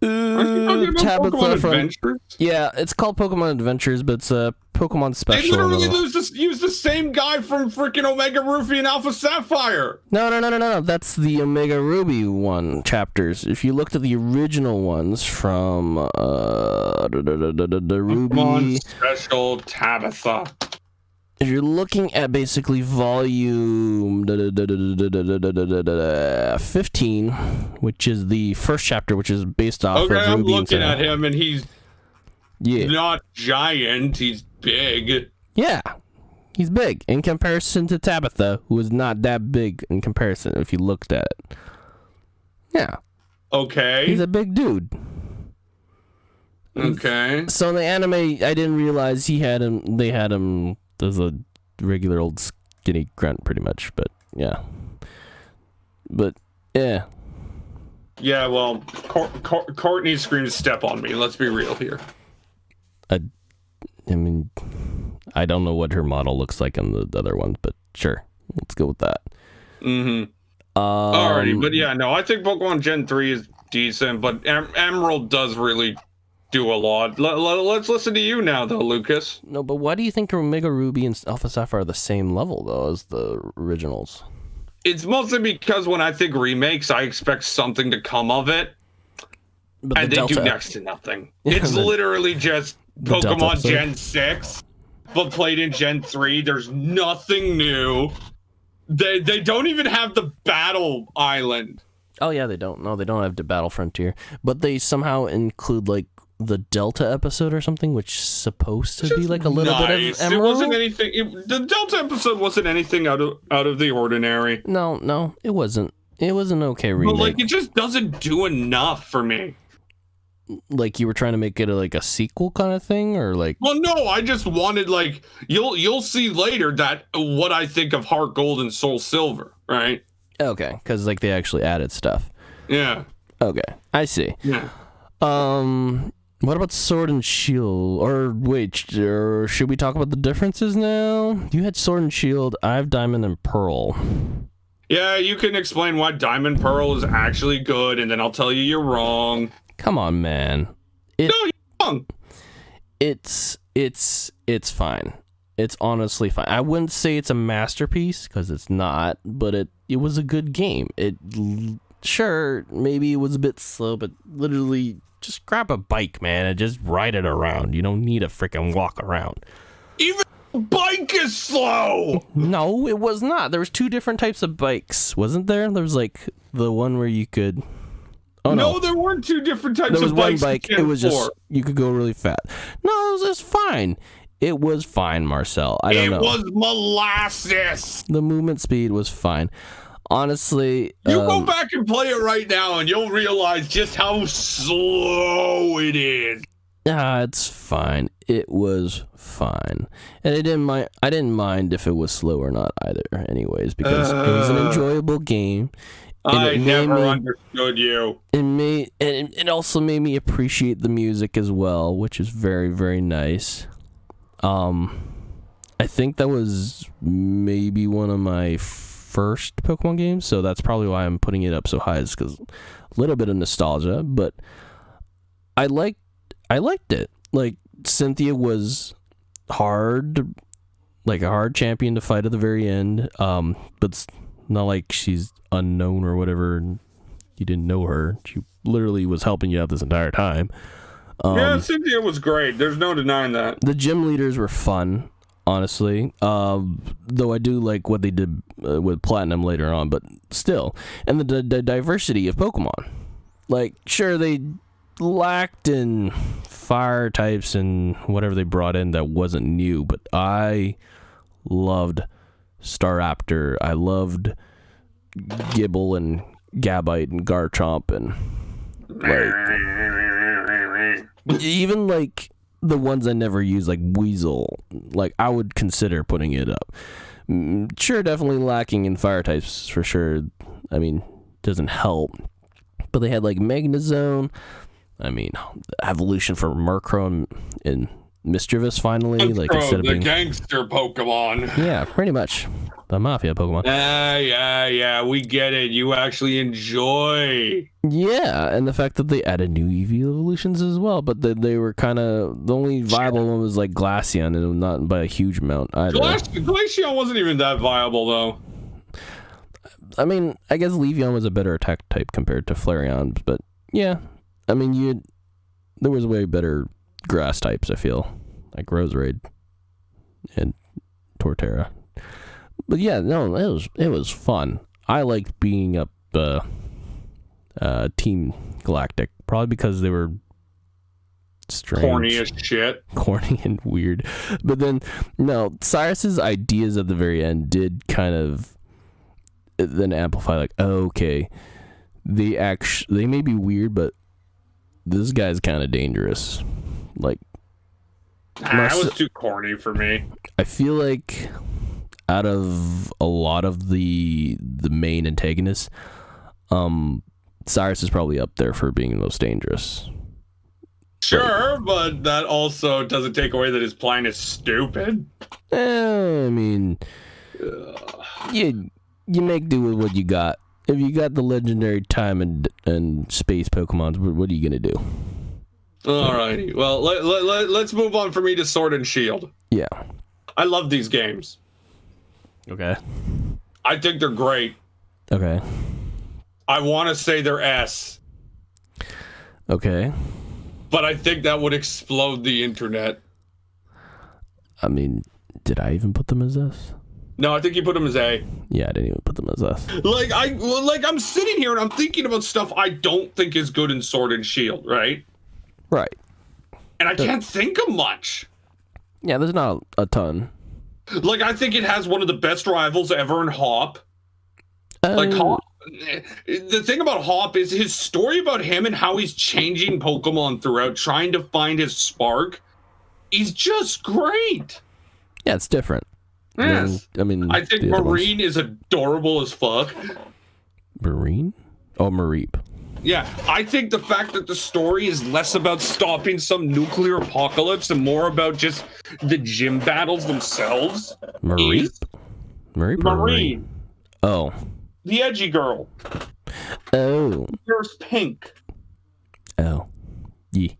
Tabitha from Adventures? Yeah, it's called Pokemon Adventures, but it's a Pokemon Special. They literally use the same guy from freaking Omega Ruby and Alpha Sapphire. No. That's the Omega Ruby one chapters. If you looked at the original ones from the Ruby Pokemon Special Tabitha. If you're looking at basically volume 15, which is the first chapter, which is based off of Ruby. Okay, I'm looking at him, and he's not giant. He's big. Yeah, He's big in comparison to Tabitha, who is not that big in comparison if you looked at it. Yeah. Okay. He's a big dude. Okay. So in the anime, I didn't realize they had him as a regular old skinny grunt, pretty much. But yeah. But yeah. Yeah, well, Courtney screams "step on me." Let's be real here. I mean, I don't know what her model looks like in the other ones, but sure, let's go with that. Mm-hmm. Alrighty, but yeah, no, I think Pokemon Gen 3 is decent, but Emerald does really do a lot. Let's listen to you now, though, Lucas. No, but why do you think Omega Ruby and Alpha Sapphire are the same level, though, as the originals? It's mostly because when I think remakes, I expect something to come of it, But and they do next to nothing. It's literally just Pokemon Gen 6, but played in Gen 3. There's nothing new. They don't even have the Battle Island. Oh, yeah, they don't. No, they don't have the Battle Frontier. But they somehow include, like, the Delta episode or something, which is supposed to be, like, a little bit of Emerald. It wasn't anything... the Delta episode wasn't anything out of the ordinary. No, it wasn't. It was an okay remake. But, like, it just doesn't do enough for me. Like, you were trying to make it a sequel kind of thing, or like... Well, no, I just wanted, like... You'll see later that what I think of Heart Gold and Soul Silver, right? Okay, because, like, they actually added stuff. Yeah. Okay, I see. Yeah. What about Sword and Shield? Or, wait, should we talk about the differences now? You had Sword and Shield, I have Diamond and Pearl. Yeah, you can explain why Diamond Pearl is actually good, and then I'll tell you you're wrong. Come on, man. No, you're wrong. It's fine. It's honestly fine. I wouldn't say it's a masterpiece, because it's not, but it was a good game. Sure, maybe it was a bit slow, but literally, just grab a bike, man, and just ride it around. You don't need to freaking walk around. Even a bike is slow! No, it was not. There was 2 different types of bikes, wasn't there? There was, like, the one where you could... Oh, no, there weren't 2 different types of bikes. There was one bike, it was just, you could go really fast. No, it was just fine. It was fine, Marcel. I don't know. It was molasses! The movement speed was fine. Honestly... You go back and play it right now, and you'll realize just how slow it is. It's fine. It was fine. And I didn't mind if it was slow or not either, anyways, because it was an enjoyable game. I never understood you. It also made me appreciate the music as well, which is very, very nice. I think that was maybe one of my first Pokemon games, so that's probably why I'm putting it up so high, is because a little bit of nostalgia, but I liked it. Like, Cynthia was hard, like a hard champion to fight at the very end, but it's not like she's unknown or whatever, and you didn't know her. She literally was helping you out this entire time. Yeah, Cynthia was great. There's no denying that. The gym leaders were fun, honestly. Though I do like what they did with Platinum later on, but still. And the diversity of Pokemon. Like, sure, they lacked in fire types and whatever they brought in that wasn't new, but I loved Staraptor. I loved Gibble and Gabite and Garchomp, and like even like the ones I never use, like Weasel, like I would consider putting it up. Sure, definitely lacking in fire types for sure. I mean, doesn't help. But they had like Magnezone. I mean, evolution for Murkrow and Mischievous finally. Murkrow, like instead of being gangster Pokemon. Yeah, pretty much. The Mafia Pokemon. Yeah, we get it. You actually enjoy. Yeah, and the fact that they added new Eevee evolutions as well, but they were kind of, the only viable one was like Glaceon, and not by a huge amount either. Glaceon wasn't even that viable though. I mean, I guess Leafeon was a better attack type compared to Flareon, but yeah, I mean, there was way better grass types, I feel, like Roserade and Torterra. But yeah, no, it was fun. I liked being up Team Galactic, probably because they were strange. Corny as shit. Corny and weird. But then, no, Cyrus's ideas at the very end did kind of then amplify, like, oh, okay, they may be weird, but this guy's kind of dangerous. Like, that was too corny for me. I feel like out of a lot of the main antagonists, Cyrus is probably up there for being the most dangerous. Sure, but that also doesn't take away that his plan is stupid. I mean, you make do with what you got. If you got the legendary time and space Pokemons, what are you gonna do? Alrighty, well, let's move on for me to Sword and Shield. Yeah. I love these games. Okay. I think they're great. Okay. I want to say they're S. Okay. But I think that would explode the internet. I mean, did I even put them as S? No, I think you put them as A. Yeah, I didn't even put them as S. I'm sitting here and I'm thinking about stuff I don't think is good in Sword and Shield, right? Right. And I can't think of much. Yeah, there's not a ton. Like, I think it has one of the best rivals ever in Hop. Like, Hop. The thing about Hop is his story about him and how he's changing Pokemon throughout, trying to find his spark, is just great. Yeah, it's different. Yes. I think Marine is adorable as fuck. Marine? Oh, Mareep. Yeah, I think the fact that the story is less about stopping some nuclear apocalypse and more about just the gym battles themselves. Mareep? Mareep or Marine. Oh. The edgy girl. Oh. There's Pink. Oh. Yeah.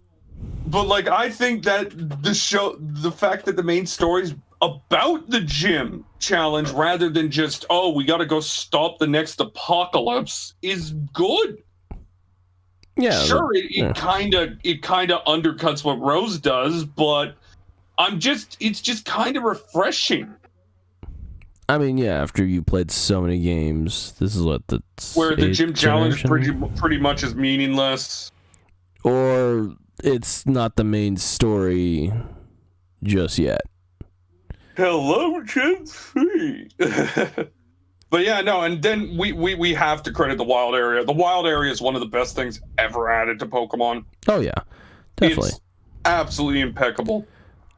But, like, I think that the fact that the main story's about the gym challenge rather than just, oh, we gotta go stop the next apocalypse is good. Yeah. Sure, it kind of undercuts what Rose does, but it's just kind of refreshing. I mean, yeah, after you played so many games, this is what where the gym challenge pretty much is meaningless. Or it's not the main story just yet. Hello, Gen 3. But yeah, no, and then we have to credit the wild area. The wild area is one of the best things ever added to Pokemon. Oh yeah, definitely. It's absolutely impeccable.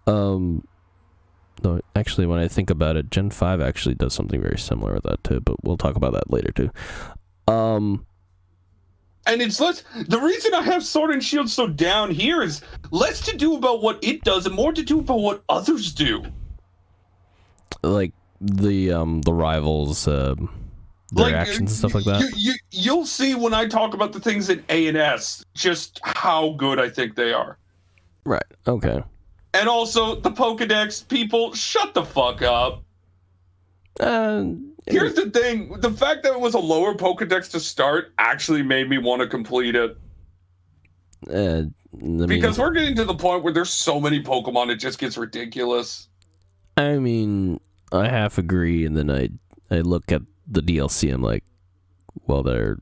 No, actually, when I think about it, Gen 5 actually does something very similar with that too, but we'll talk about that later too. And it's less, the reason I have Sword and Shield so down here is less to do about what it does and more to do about what others do. Like the rivals, their actions and stuff like that. You'll see when I talk about the things in A and S just how good I think they are. Right. Okay. And also, the Pokedex, people, shut the fuck up. Here's the thing. The fact that it was a lower Pokedex to start actually made me want to complete it. Because we're getting to the point where there's so many Pokemon, it just gets ridiculous. I mean, I half agree, and then I look at the DLC, I'm like, well, there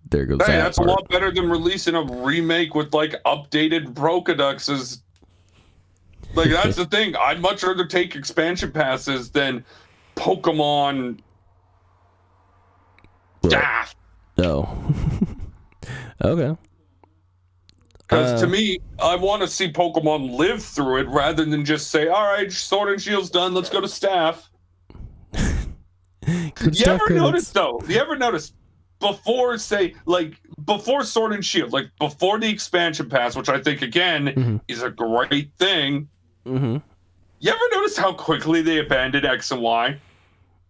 goes that that's part. A lot better than releasing a remake with, like, updated Pokedexes. Like, that's the thing. I'd much rather take expansion passes than Pokemon staff. Oh. Okay. Because to me, I want to see Pokemon live through it rather than just say, all right, Sword and Shield's done, let's go to staff. You ever notice, though? You ever notice before Sword and Shield, like before the expansion pass, which I think, again, is a great thing. Mm-hmm. You ever notice how quickly they abandoned X and Y?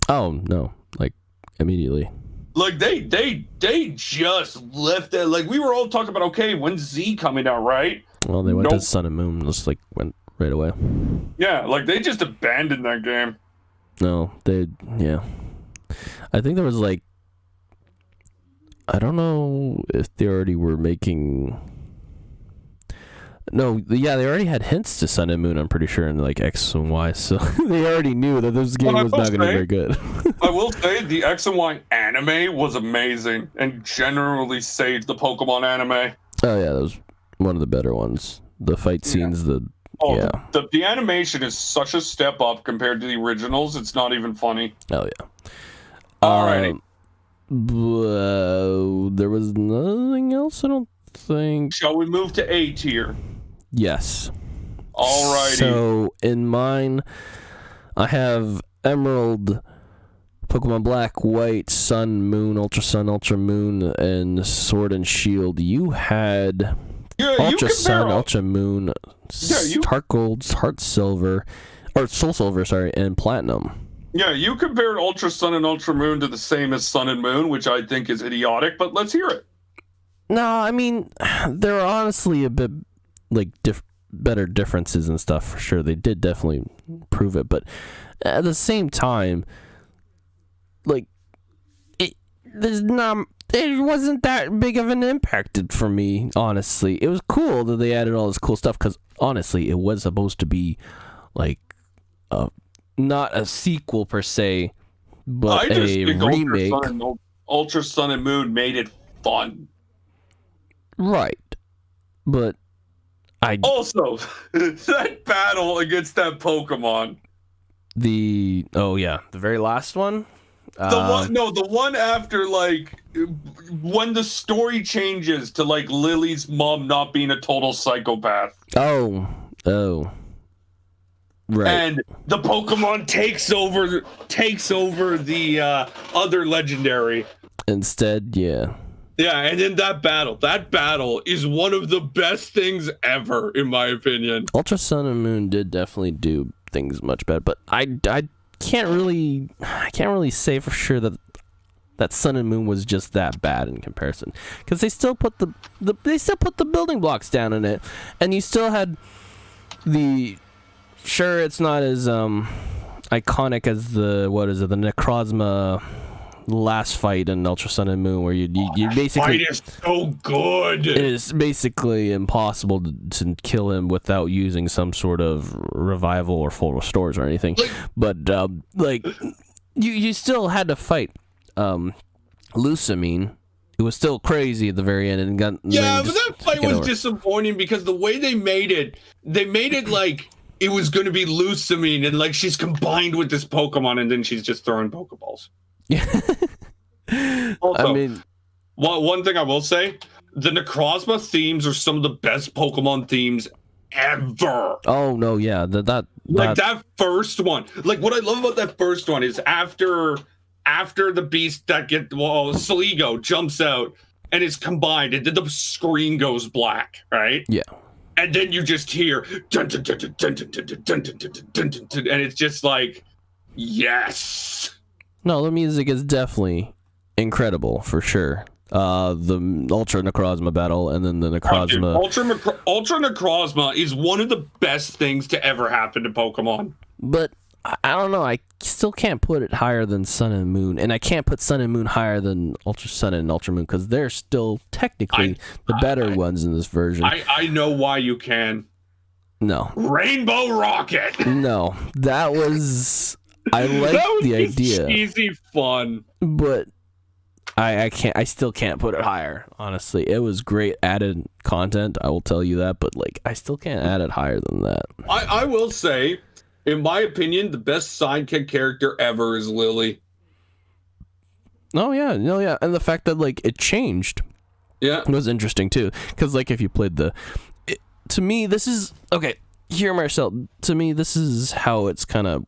Oh no! Like immediately. Like they just left it. Like we were all talking about, okay, when's Z coming out, right? Well, they went to Sun and Moon, just like went right away. Yeah, like they just abandoned that game. No, yeah. I think there was like, I don't know if they already were making. No, yeah, they already had hints to Sun and Moon, I'm pretty sure, in like X and Y, so they already knew that this game was not going to be very good. I will say the X and Y anime was amazing and generally saved the Pokemon anime. Oh yeah, that was one of the better ones. The fight scenes, the animation is such a step up compared to the originals. It's not even funny. Oh yeah. Alrighty. There was nothing else, I don't think. Shall we move to A tier? Yes. Alrighty. So in mine, I have Emerald, Pokemon Black, White, Sun, Moon, Ultra Sun, Ultra Moon, and Sword and Shield. You had Ultra Sun, Ultra Moon, Heart Gold, Heart Silver, or Soul Silver, sorry, and Platinum. Yeah, you compared Ultra Sun and Ultra Moon to the same as Sun and Moon, which I think is idiotic, but let's hear it. No, I mean, there are honestly a bit, like, better differences and stuff, for sure. They did definitely prove it, but at the same time, like, it wasn't that big of an impact for me, honestly. It was cool that they added all this cool stuff, because, honestly, it was supposed to be, like, not a sequel, per se, but a remake. Ultra Sun and Moon made it fun. Right. But also, that battle against that Pokemon. The very last one? The one after, like, when the story changes to, like, Lily's mom not being a total psychopath. Oh. Right. And the Pokemon takes over the other legendary. Instead, yeah. Yeah, and then that battle is one of the best things ever, in my opinion. Ultra Sun and Moon did definitely do things much better, but I can't really say for sure that Sun and Moon was just that bad in comparison, because they still put the building blocks down in it, and you still had sure, it's not as iconic as the Necrozma last fight in Ultra Sun and Moon, where you basically, fight is so good. It is basically impossible to kill him without using some sort of revival or full restores or anything. But you still had to fight Lusamine. It was still crazy at the very end, but that fight was disappointing because the way they made it like it was going to be Lusamine, and like she's combined with this Pokemon, and then she's just throwing Pokeballs. Yeah. Also, I mean, one thing I will say, the Necrozma themes are some of the best Pokemon themes ever. Oh no, yeah, that first one. Like, what I love about that first one is after the beast Sligo jumps out and it's combined, and then the screen goes black, right? Yeah. And then you just hear dun, dun, dun, dun, dun, dun, dun, dun, dun, dun, dun, dun, and it's just like, yes. No, the music is definitely incredible for sure. The Ultra Necrozma battle, and then the Necrozma. Ultra Necrozma is one of the best things to ever happen to Pokemon. But I don't know. I still can't put it higher than Sun and Moon, and I can't put Sun and Moon higher than Ultra Sun and Ultra Moon, because they're still technically the better ones in this version. I know why you can. No. Rainbow Rocket. No, that was. I like the idea. Easy fun, but I can't. I still can't put it higher. Honestly, it was great added content. I will tell you that, but like, I still can't add it higher than that. I will say, in my opinion, the best sidekick character ever is Lily. Oh yeah, no, yeah, and the fact that like it changed, was interesting too. Because like if you played to me, this is okay. Here, Marcel. To me, this is how it's kind of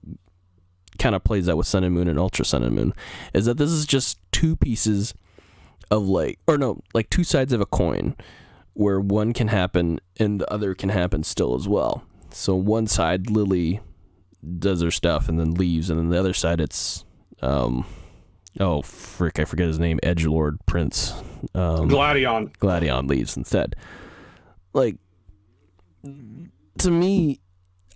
plays out with Sun and Moon and Ultra Sun and Moon, is that this is just two pieces of two sides of a coin, where one can happen and the other can happen still as well. So one side, Lily does her stuff and then leaves, and then the other side, it's I forget his name, Edgelord Prince. Gladion leaves instead. Like, to me,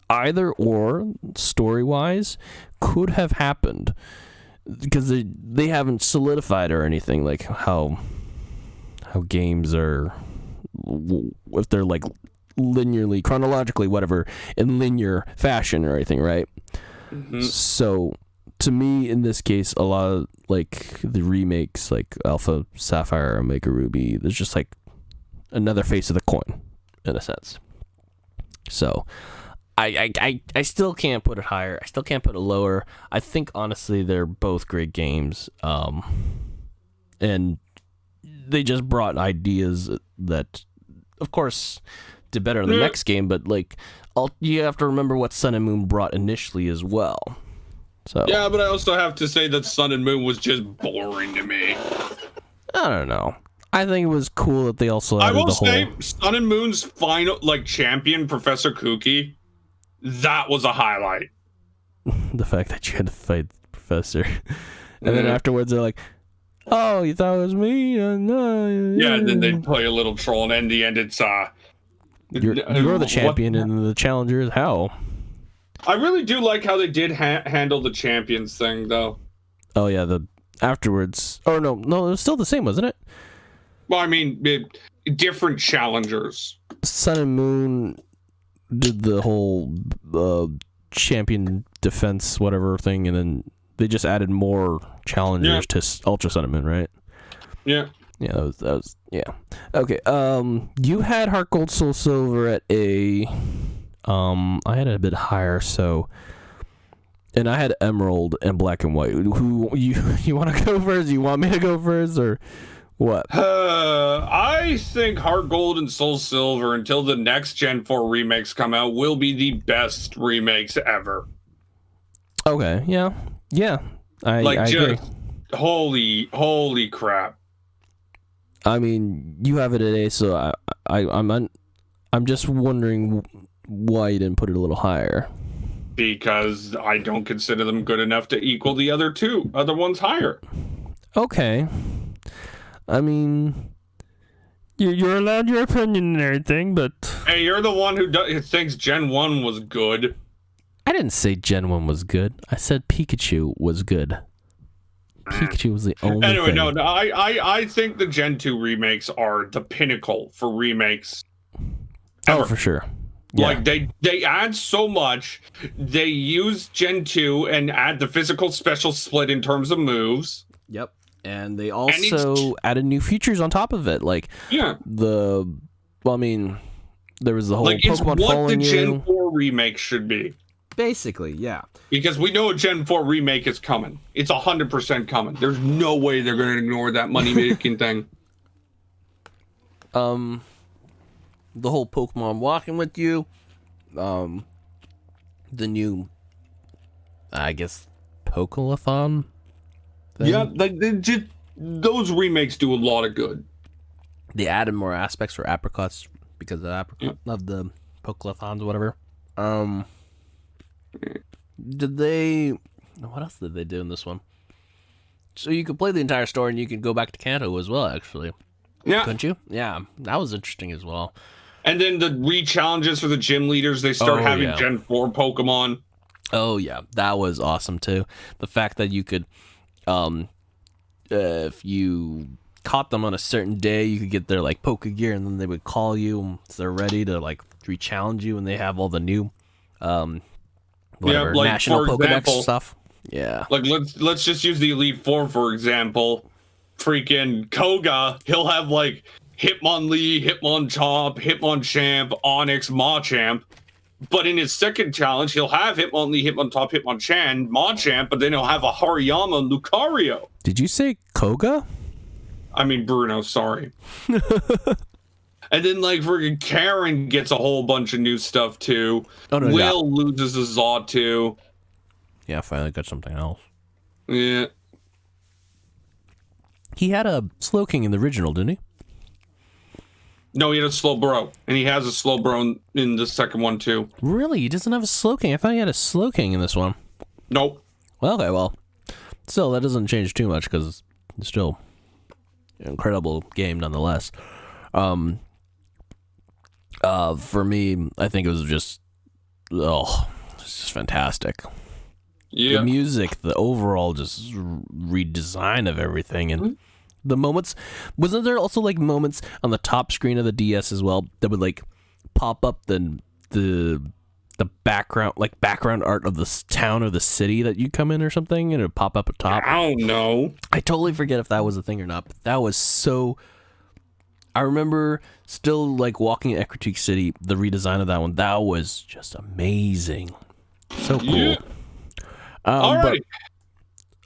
either or, story-wise, could have happened, because they haven't solidified or anything, like how games are, if they're like linearly, chronologically, whatever, in linear fashion or anything, right? Mm-hmm. So to me, in this case, a lot of like the remakes, like Alpha Sapphire, Omega Ruby, there's just like another face of the coin, in a sense. So I still can't put it higher. I still can't put it lower. I think honestly they're both great games. And they just brought ideas that, of course, did better in the next game. But like, you have to remember what Sun and Moon brought initially as well. So yeah, but I also have to say that Sun and Moon was just boring to me. I don't know. I think it was cool that they also added I will the say, whole... Sun and Moon's final, like, champion, Professor Kuki, that was a highlight. The fact that you had to fight the professor. And then afterwards they're like, oh, you thought it was me? No. Yeah, and then they play a little troll, and in the end it's, You're the champion, and the challenger is Hell. I really do like how they did handle the champions thing, though. Oh, yeah, afterwards... Oh, no, it was still the same, wasn't it? Well, I mean, different challengers. Sun and Moon did the whole champion defense whatever thing, and then they just added more challengers to Ultra Sun and Moon, right? Yeah. Yeah, that was yeah. Okay. You had Heart Gold Soul Silver at a I had it a bit higher, so, and I had Emerald and Black and White. Who you want to go first? You want me to go first, or what? I think Heart Gold and Soul Silver, until the next Gen 4 remakes come out, will be the best remakes ever. Okay, yeah. I agree. Holy crap. I mean, you have it at A, so I'm just wondering why you didn't put it a little higher. Because I don't consider them good enough to equal the other ones higher. Okay. I mean, you're allowed your opinion and everything, but... Hey, you're the one who thinks Gen 1 was good. I didn't say Gen 1 was good. I said Pikachu was good. Pikachu was the only thing. Anyway, no, I think the Gen 2 remakes are the pinnacle for remakes ever. Oh, for sure. Yeah. Like, they add so much. They use Gen 2 and add the physical special split in terms of moves. Yep. And they also added new features on top of it, like there was the whole Pokemon following you. It's what the Gen 4 remake should be. Basically, yeah. Because we know a Gen 4 remake is coming. It's 100% coming. There's no way they're going to ignore that money-making thing. The whole Pokemon walking with you, the new, I guess, Pokelathon thing? Yeah, those remakes do a lot of good. They added more aspects for apricots because of the Pokelathons or whatever. What else did they do in this one? So you could play the entire story and you could go back to Kanto as well, actually. Yeah. Couldn't you? Yeah, that was interesting as well. And then the re-challenges for the gym leaders, they start having Gen 4 Pokemon. Oh, yeah, that was awesome, too. The fact that you could, if you caught them on a certain day, you could get their, like, Pokegear, and then they would call you, so they're ready to, like, re-challenge you, and they have all the new, like, national for Pokedex example, stuff. Yeah. Like, let's just use the Elite Four, for example. Freaking Koga, he'll have, like, Hitmonlee, Hitmonchan, Hitmonchamp, Onix, Machamp. But in his second challenge, he'll have Hitmonlee, Hitmontop, Hitmonchan, Machamp, but then he'll have a Hariyama and Lucario. Did you say Koga? I mean, Bruno, sorry. And then, like, freaking Karen gets a whole bunch of new stuff, too. Oh, no, Will loses a Xatu. Yeah, finally got something else. Yeah. He had a Slowking in the original, didn't he? No, he had a Slowbro. And he has a Slowbro in the second one, too. Really? He doesn't have a Slowking? I thought he had a Slowking in this one. Nope. Well, okay, well. Still, that doesn't change too much, because it's still an incredible game nonetheless. For me, I think it was just, it's just fantastic. Yeah. The music, the overall just redesign of everything, and the moments. Wasn't there also like moments on the top screen of the DS as well that would like pop up the background, like background art of the town or the city that you come in or something, and it would pop up at top? I don't know. I totally forget if that was a thing or not, but that was so I remember still like walking at Critique City, the redesign of that one. That was just amazing. So cool. Yeah. Alrighty.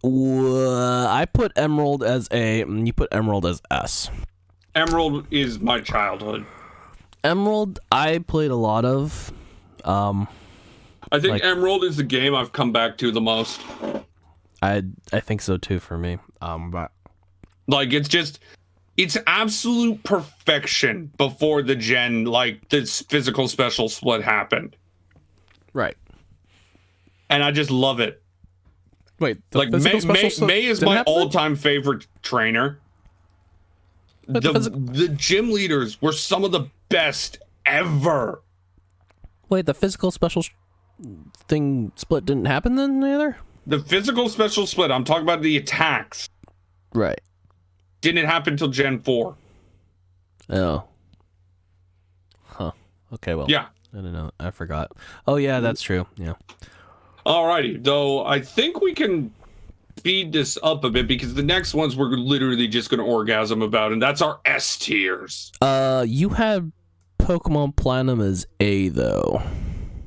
I put Emerald as A, and you put Emerald as S. Emerald is my childhood. Emerald, I played a lot of. I think Emerald is the game I've come back to the most. I think so too for me. But like it's absolute perfection before the gen, like this physical special split happened. Right. And I just love it. Wait, like May is my all-time favorite trainer. The gym leaders were some of the best ever. Wait, the physical special thing split didn't happen then either? The physical special split, I'm talking about the attacks. Right. Didn't happen until Gen 4. Oh. Huh. Okay, well. Yeah. I don't know. I forgot. Oh, yeah, that's true. Yeah. Alrighty. Though I think we can speed this up a bit because the next ones we're literally just going to orgasm about, and that's our S tiers. You had Pokemon Platinum as A, though.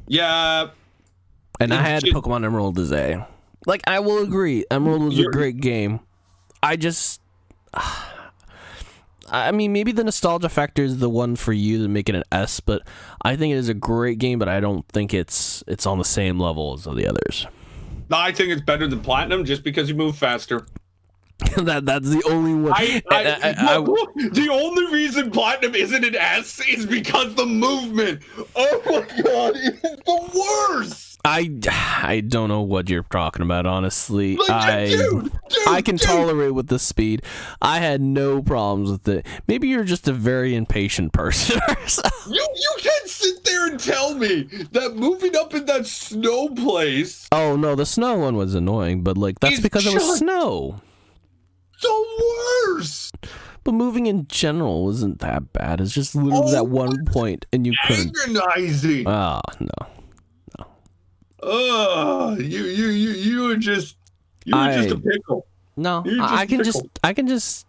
Yeah. And I had Pokemon Emerald as A. Like, I will agree. Emerald was a great game. I just... I mean, maybe the nostalgia factor is the one for you to make it an S, but I think it is a great game, but I don't think it's on the same level as the others. I think it's better than Platinum just because you move faster. That's the only one. The only reason Platinum isn't an S is because the movement. Oh my god, it's the worst. I don't know what you're talking about, honestly. Like, I can tolerate with the speed. I had no problems with it. Maybe you're just a very impatient person. You can't sit there and tell me that moving up in that snow place. Oh no, the snow one was annoying, but like that's because it was snow. The worst. But moving in general wasn't that bad. It's just literally that one point, and you couldn't. Agonizing. Oh no. Oh, you were just a pickle. No, I can just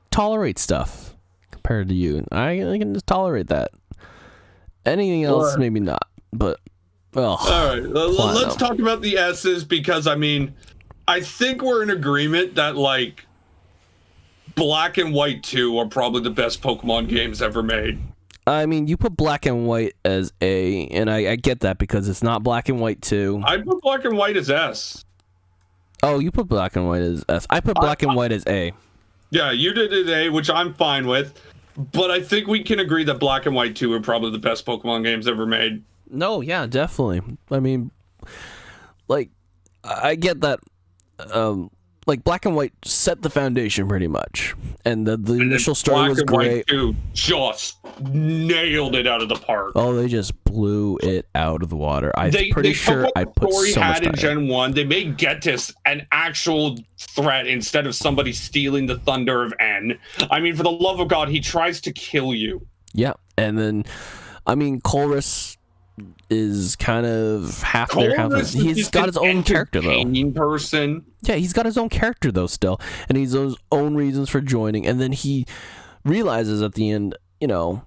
tolerate stuff compared to you. I can just tolerate that. Anything else, maybe not. But well, all right. Let's talk about the S's because I mean, I think we're in agreement that like Black and White 2 are probably the best Pokemon games ever made. I mean, you put Black and White as A, and I get that because it's not Black and White 2. I put Black and White as S. Oh, you put Black and White as S. I put Black and White as A. Yeah, you did it A, which I'm fine with. But I think we can agree that Black and White 2 are probably the best Pokemon games ever made. No, yeah, definitely. I mean, like, I get that. Like Black and White set the foundation pretty much, and the initial story was great. Black and White 2 just nailed it out of the park. Oh, they just blew it out of the water. I'm pretty sure I put so much time in Gen 1. They made Getis an actual threat instead of somebody stealing the thunder of N. I mean, for the love of God, he tries to kill you. Yeah, and then, I mean, Colress is kind of half there, half there. He's got his own character though. Person. Yeah, he's got his own character though still, and he's his own reasons for joining. And then he realizes at the end, you know,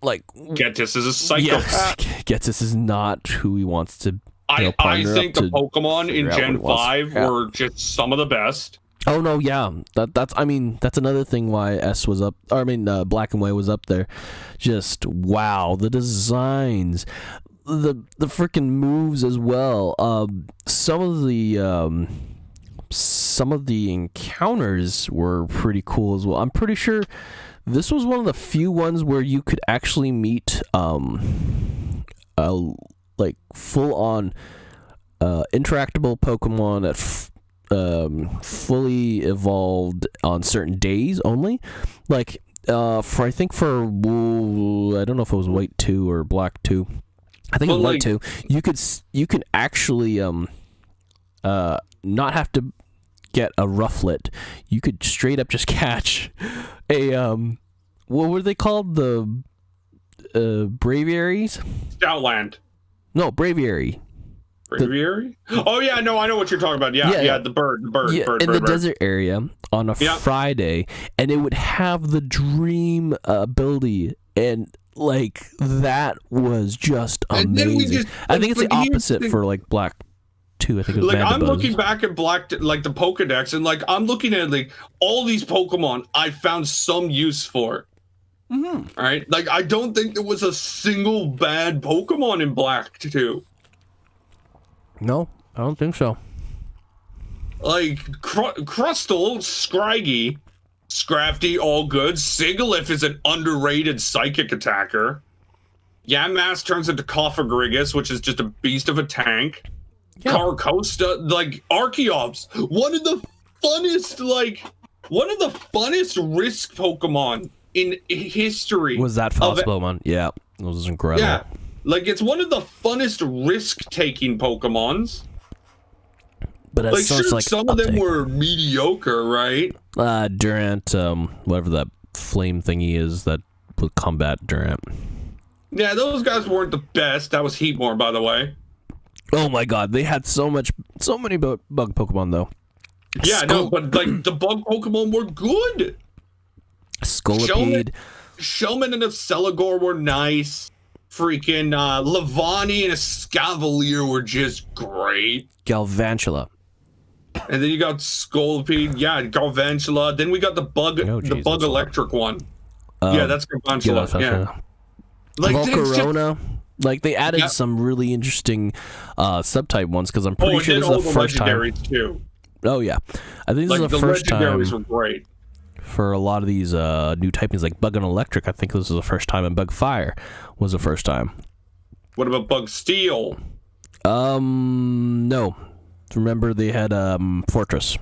like Getis is a psychopath. Yes, Getis is not who he wants to. I think the Pokemon in Gen 5 were just some of the best. Oh no, yeah, that's another thing why S was up. Or I mean, Black and White was up there. Just wow, the designs, the freaking moves as well. Some of the encounters were pretty cool as well. I'm pretty sure this was one of the few ones where you could actually meet like full on interactable Pokemon at fully evolved on certain days only. Like I don't know if it was White 2 or Black 2. I think it was White 2. You can actually not have to get a Rufflet. You could straight up just catch a what were they called? The Braviaries? Stoutland. No, Braviary. Braviary? Oh yeah, no, I know what you're talking about. Yeah, the bird, in the desert area on a Friday, and it would have the dream ability, and like that was just amazing. I think it's the opposite for like Black 2. I think it was like I'm looking back at Black, like the Pokedex, and like I'm looking at like all these Pokemon I found some use for. All right, like I don't think there was a single bad Pokemon in Black 2. No, I don't think so. Like Crustle, Scraggy, Scrafty, all good. Sigilyph is an underrated psychic attacker. Yamask turns into Cofagrigus, which is just a beast of a tank. Yeah. Carcosa, like Archeops, one of the funnest risk Pokemon in history. Was that Frostbowman? Yeah, it was incredible. Yeah. Like, it's one of the funnest risk-taking Pokemons. But like, sure, some of them were mediocre, right? Durant, whatever that flame thingy is that would combat Durant. Yeah, those guys weren't the best. That was Heatmore, by the way. Oh my god, they had so many bug Pokemon, though. Yeah, no, but, like, the bug Pokemon were good. Scolipede. Shellman and a Celigor were nice. Freaking Levani and a Scavalier were just great. Galvantula. And then you got Scolipede, Galvantula. Then we got the bug electric one. Yeah, that's Galvantula. Yeah. Like Volcarona. Like they added some really interesting subtype ones because I'm pretty sure this is the first time. Too. Oh yeah, I think this is the first time. Legendaries were great. For a lot of these new typings like Bug and Electric, I think this is the first time, and Bug Fire was the first time. What about Bug Steel? No. Remember they had Fortress.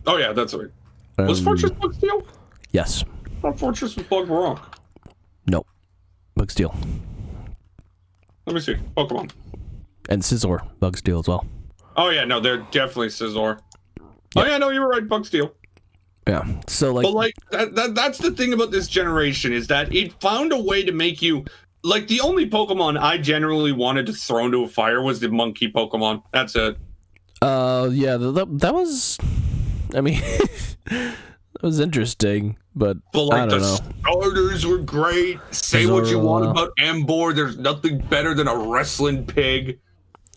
Oh yeah, that's right. Was Fortress Bug Steel? Yes. I thought Fortress was Bug Rock. No. Bug Steel. Let me see. Pokemon. And Scizor, Bug Steel as well. Oh yeah, no, they're definitely Scizor. Yeah. Oh yeah, no, you were right, Bug Steel. Yeah, so like... But like, that's the thing about this generation, is that it found a way to make you... Like, the only Pokemon I generally wanted to throw into a fire was the monkey Pokemon. That's it. Yeah, that was... I mean, that was interesting, but like, I don't know. Starters were great. Say what you want about Emboar. There's nothing better than a wrestling pig.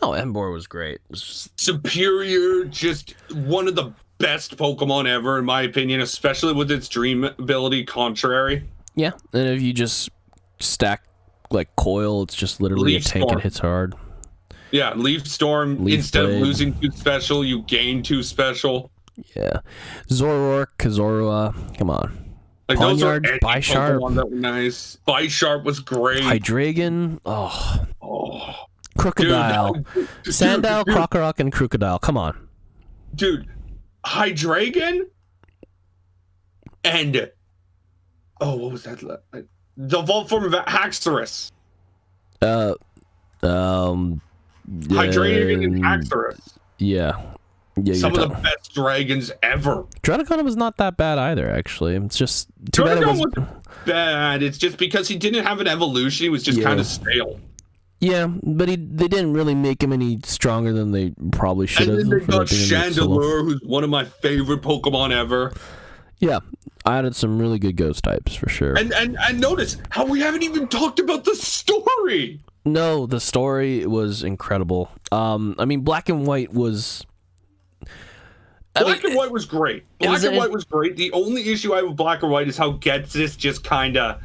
Oh, Emboar was great. Superior, just one of the best Pokemon ever, in my opinion, especially with its dream ability, Contrary. Yeah, and if you just stack like Coil, it's just literally Leaf a tank Storm. and hits hard. Yeah, Leaf Storm, instead of losing 2 special, you gain 2 special. Yeah. Zoroark, Kazorua, come on. Like, Ponyard, those are Bisharp. Pokemon that were nice. Bisharp was great. Hydreigon, Crocodile. Sandile, Krokorok, and Crocodile, come on. Dude, Hydreigon and what was that? The evolved form of Haxorus. Hydreigon and Haxorus. Yeah. Some of the best dragons ever. Draconic was not that bad either, actually. It's just too bad it wasn't bad. It's just because he didn't have an evolution, he was just kind of stale. Yeah, but they didn't really make him any stronger than they probably should have. And then they got Chandelure, who's one of my favorite Pokemon ever. Yeah, I added some really good ghost types for sure. And notice how we haven't even talked about the story. No, the story was incredible. I mean, Black and White was... Black and White was great. Black and White was great. The only issue I have with Black and White is how Getsis just kind of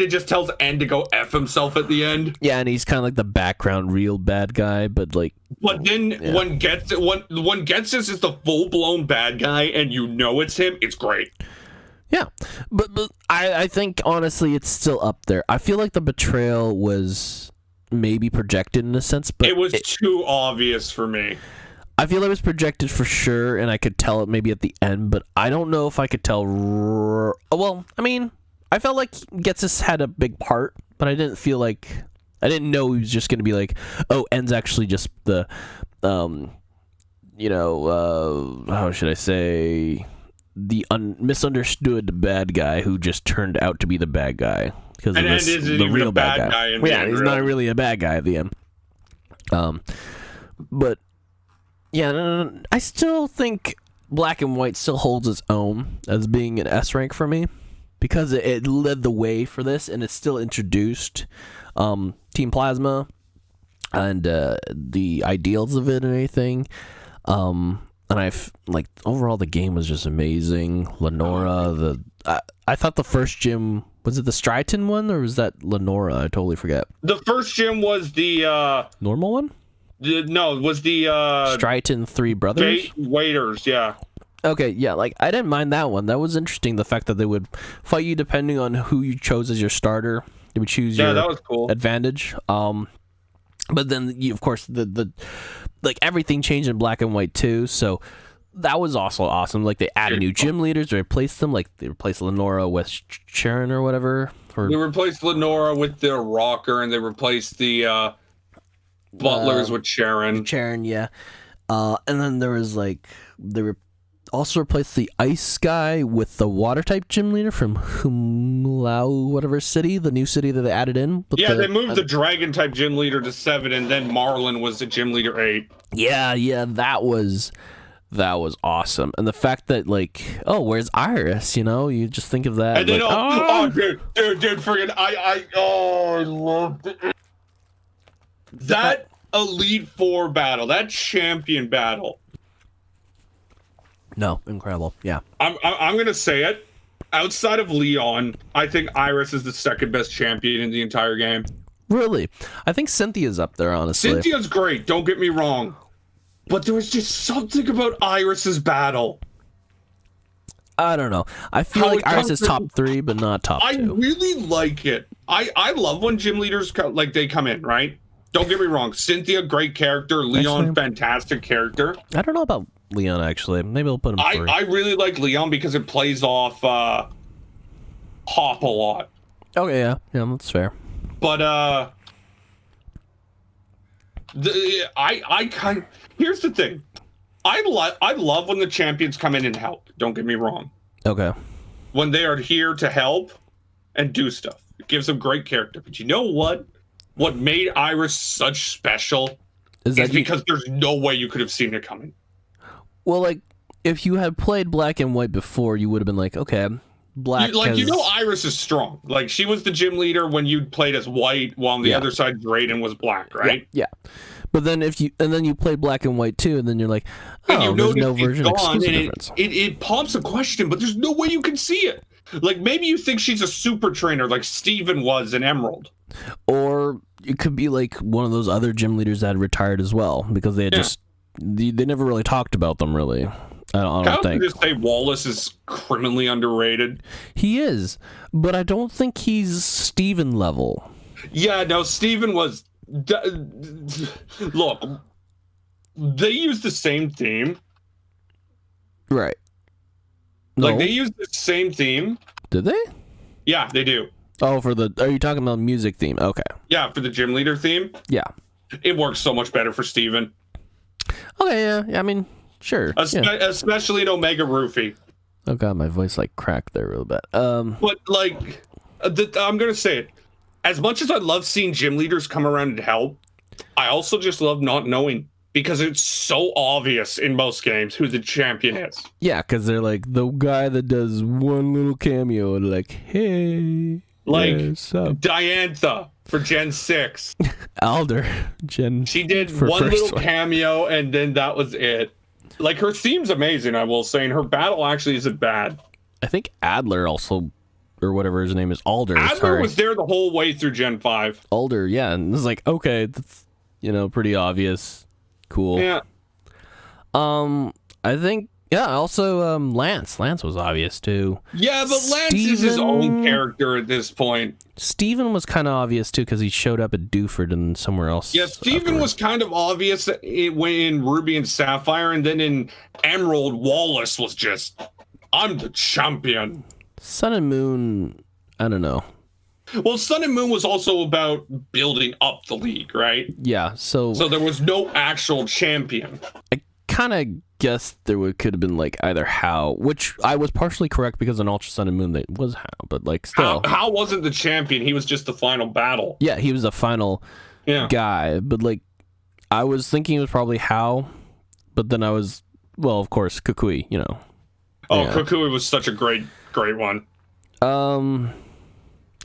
just tells N to go F himself at the end. Yeah, and he's kind of like the background real bad guy, but like... But then when Getsis is the full-blown bad guy and you know it's him, it's great. Yeah, but I think, honestly, it's still up there. I feel like the betrayal was maybe projected in a sense, but... It was too obvious for me. I feel it was projected for sure, and I could tell it maybe at the end, but I don't know if I could tell... Well, I mean, I felt like Getsis had a big part, but I didn't feel like... I didn't know he was just going to be like, oh, N's actually just the... how should I say... the misunderstood bad guy who just turned out to be the bad guy. Because the real bad guy. Yeah, he's not really a bad guy at the end. But yeah, no, I still think Black and White still holds its own as being an S rank for me because it led the way for this, and it still introduced Team Plasma and the ideals of it and everything. And overall the game was just amazing. Lenora, I thought the first gym, was it the Striton one or was that Lenora? I totally forget. The first gym was the normal one. No, it was the Striton Three Brothers Waiters. Yeah. Okay, yeah, like I didn't mind that one. That was interesting. The fact that they would fight you depending on who you chose as your starter. They would choose your that was cool. advantage. But then of course the like everything changed in Black and White too. So that was also awesome. Like they added new gym leaders. They replaced them. Like they replaced Lenora with Sharon or whatever. They replaced Lenora with their rocker, and they replaced the butlers with Sharon. Sharon, yeah. And then there was also replaced the ice guy with the water type gym leader from Humlau, whatever city, the new city that they added in. They moved the dragon type gym leader to 7, and then Marlin was the gym leader 8. Yeah, that was awesome. And the fact that where's Iris? You just think of that. And then dude, freaking I loved it. That Elite Four battle, that champion battle. No, incredible. Yeah. I'm gonna say it. Outside of Leon, I think Iris is the second best champion in the entire game. Really? I think Cynthia's up there, honestly. Cynthia's great, don't get me wrong. But there was just something about Iris's battle. I don't know. I feel like Iris is top 3, but not top 2. I really like it. I love when gym leaders they come in, right? Don't get me wrong. Cynthia, great character. Leon, fantastic character. I don't know about Leon, actually. Maybe I'll put him 3. I really like Leon because it plays off Hop a lot. Okay, yeah, that's fair. But here's the thing. I love when the champions come in and help. Don't get me wrong. Okay. When they are here to help and do stuff, it gives them great character. But you know what? What made Iris such special is because there's no way you could have seen it coming. Well, if you had played Black and White before, you would have been like, okay, Black. Iris is strong. Like she was the gym leader when you played as White, while on the other side, Drayden was Black, right? Yeah. But then you played Black and White too, and then you're like, oh, there's no version exclusive difference. It prompts a question, but there's no way you can see it. Like maybe you think she's a super trainer, like Steven was in Emerald, or it could be like one of those other gym leaders that had retired as well because they had they never really talked about them really. I don't think. Just say Wallace is criminally underrated. He is, but I don't think he's Steven level. Yeah, no, Steven was. Look, they use the same theme, right? Like they use the same theme. Did they? Yeah, they do. Oh, are you talking about music theme? Okay. Yeah, for the gym leader theme. Yeah. It works so much better for Steven. Okay, yeah. I mean, sure. Especially in Omega Roofy. Oh god, my voice cracked there real bit. But I'm gonna say it. As much as I love seeing gym leaders come around and help, I also just love not knowing because it's so obvious in most games who the champion is. Yeah, because they're like the guy that does one little cameo and hey. Diantha for Gen 6. Alder, Gen. She did one little cameo and then that was it. Like her theme's amazing, I will say, and her battle actually isn't bad. I think Adler also, or whatever his name is, Alder. Adler was there the whole way through Gen 5. Alder, yeah, and it's like, okay, that's pretty obvious. Cool. Yeah. I think also Lance was obvious too. Yeah, but Lance is his own character at this point. Steven was kind of obvious too because he showed up at Dewford and somewhere else. Yeah, Steven was kind of obvious in Ruby and Sapphire, and then in Emerald, Wallace was just, I'm the champion. Sun and Moon, I don't know. Well, Sun and Moon was also about building up the league, right? Yeah, so there was no actual champion. I kind of guess could have been either How, which I was partially correct because in Ultra Sun and Moon it was How, but still. How wasn't the champion, he was just the final battle. Yeah, he was the final guy, but I was thinking it was probably How, but then I was, well, of course, Kukui, you know. Oh, yeah. Kukui was such a great one. And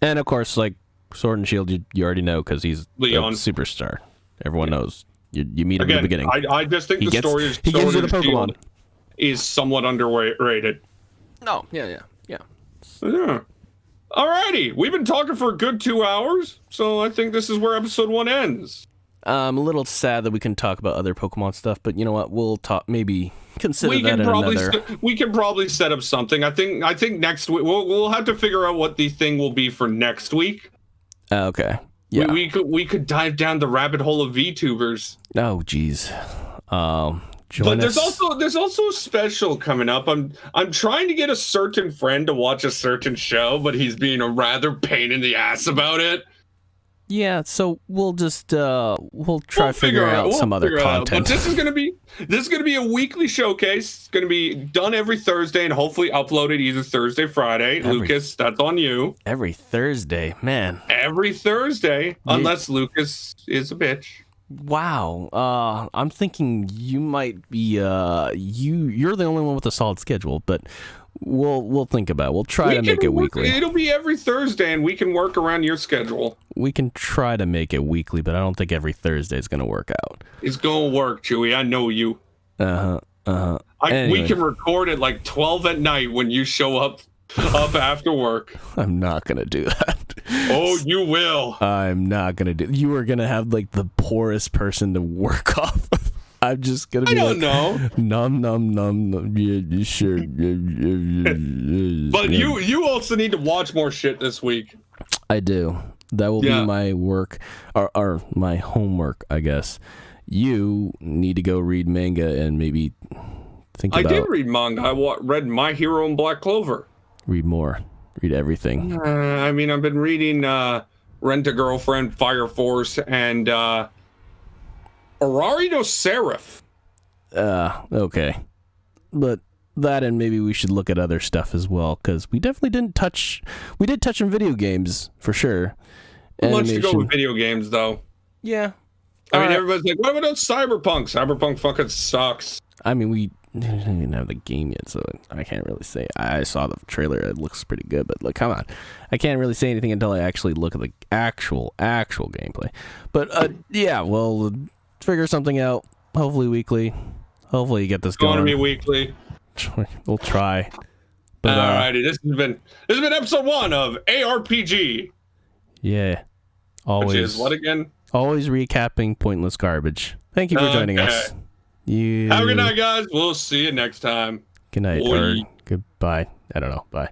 of course, like, Sword and Shield, you already know, because he's Leon. a superstar. Everyone knows. You meet him in the beginning. I just think the story of Sword and Shield is somewhat underrated. No, yeah. Alrighty, we've been talking for a good 2 hours, so I think this is where episode 1 ends. I'm a little sad that we can talk about other Pokemon stuff, but you know what? We'll talk. Maybe consider that in another. We can probably set up something. I think next week we'll have to figure out what the thing will be for next week. Okay. Yeah. We could dive down the rabbit hole of VTubers. Oh, geez. But there's also a special coming up. I'm trying to get a certain friend to watch a certain show, but he's being a rather pain in the ass about it. Yeah, so we'll just we'll figure out some other content. But this is gonna be a weekly showcase. It's gonna be done every Thursday and hopefully uploaded either Thursday, Friday. Lucas, that's on you. Every Thursday, man. Every Thursday, unless Lucas is a bitch. Wow. I'm thinking you might be you're the only one with a solid schedule, but we'll think about it. We'll try to make it weekly. It'll be every Thursday and we can work around your schedule. We can try to make it weekly, but I don't think every Thursday is going to work out. It's going to work, Chewy. I know you. Anyway. We can record at like 12 at night when you show up after work. I'm not going to do that. Oh, you will. I'm not going to do. You are going to have like the poorest person to work off of. I'm just going to be Nom. Yeah, sure. But you also need to watch more shit this week. I do. That will be my work, or my homework, I guess. You need to go read manga and maybe think about... I did read manga. I read My Hero and Black Clover. Read more. Read everything. I've been reading Rent-a-Girlfriend, Fire Force, and Arari no Seraph. Okay. But that, and maybe we should look at other stuff as well, because we definitely didn't touch... We did touch on video games, for sure. Much to go with video games, though. Yeah. Everybody's like, what about Cyberpunk? Cyberpunk fucking sucks. We didn't even have the game yet, so I can't really say. I saw the trailer. It looks pretty good, but come on. I can't really say anything until I actually look at the actual gameplay. But, we'll figure something out. Hopefully weekly. Hopefully you get this going. It's going to be weekly. We'll try. But, alrighty, this has been episode 1 of ARPG. Yeah. Always. Which is what again? Always recapping pointless garbage. Thank you for joining us. Have a good night, guys. We'll see you next time. Good night. Or goodbye. I don't know. Bye.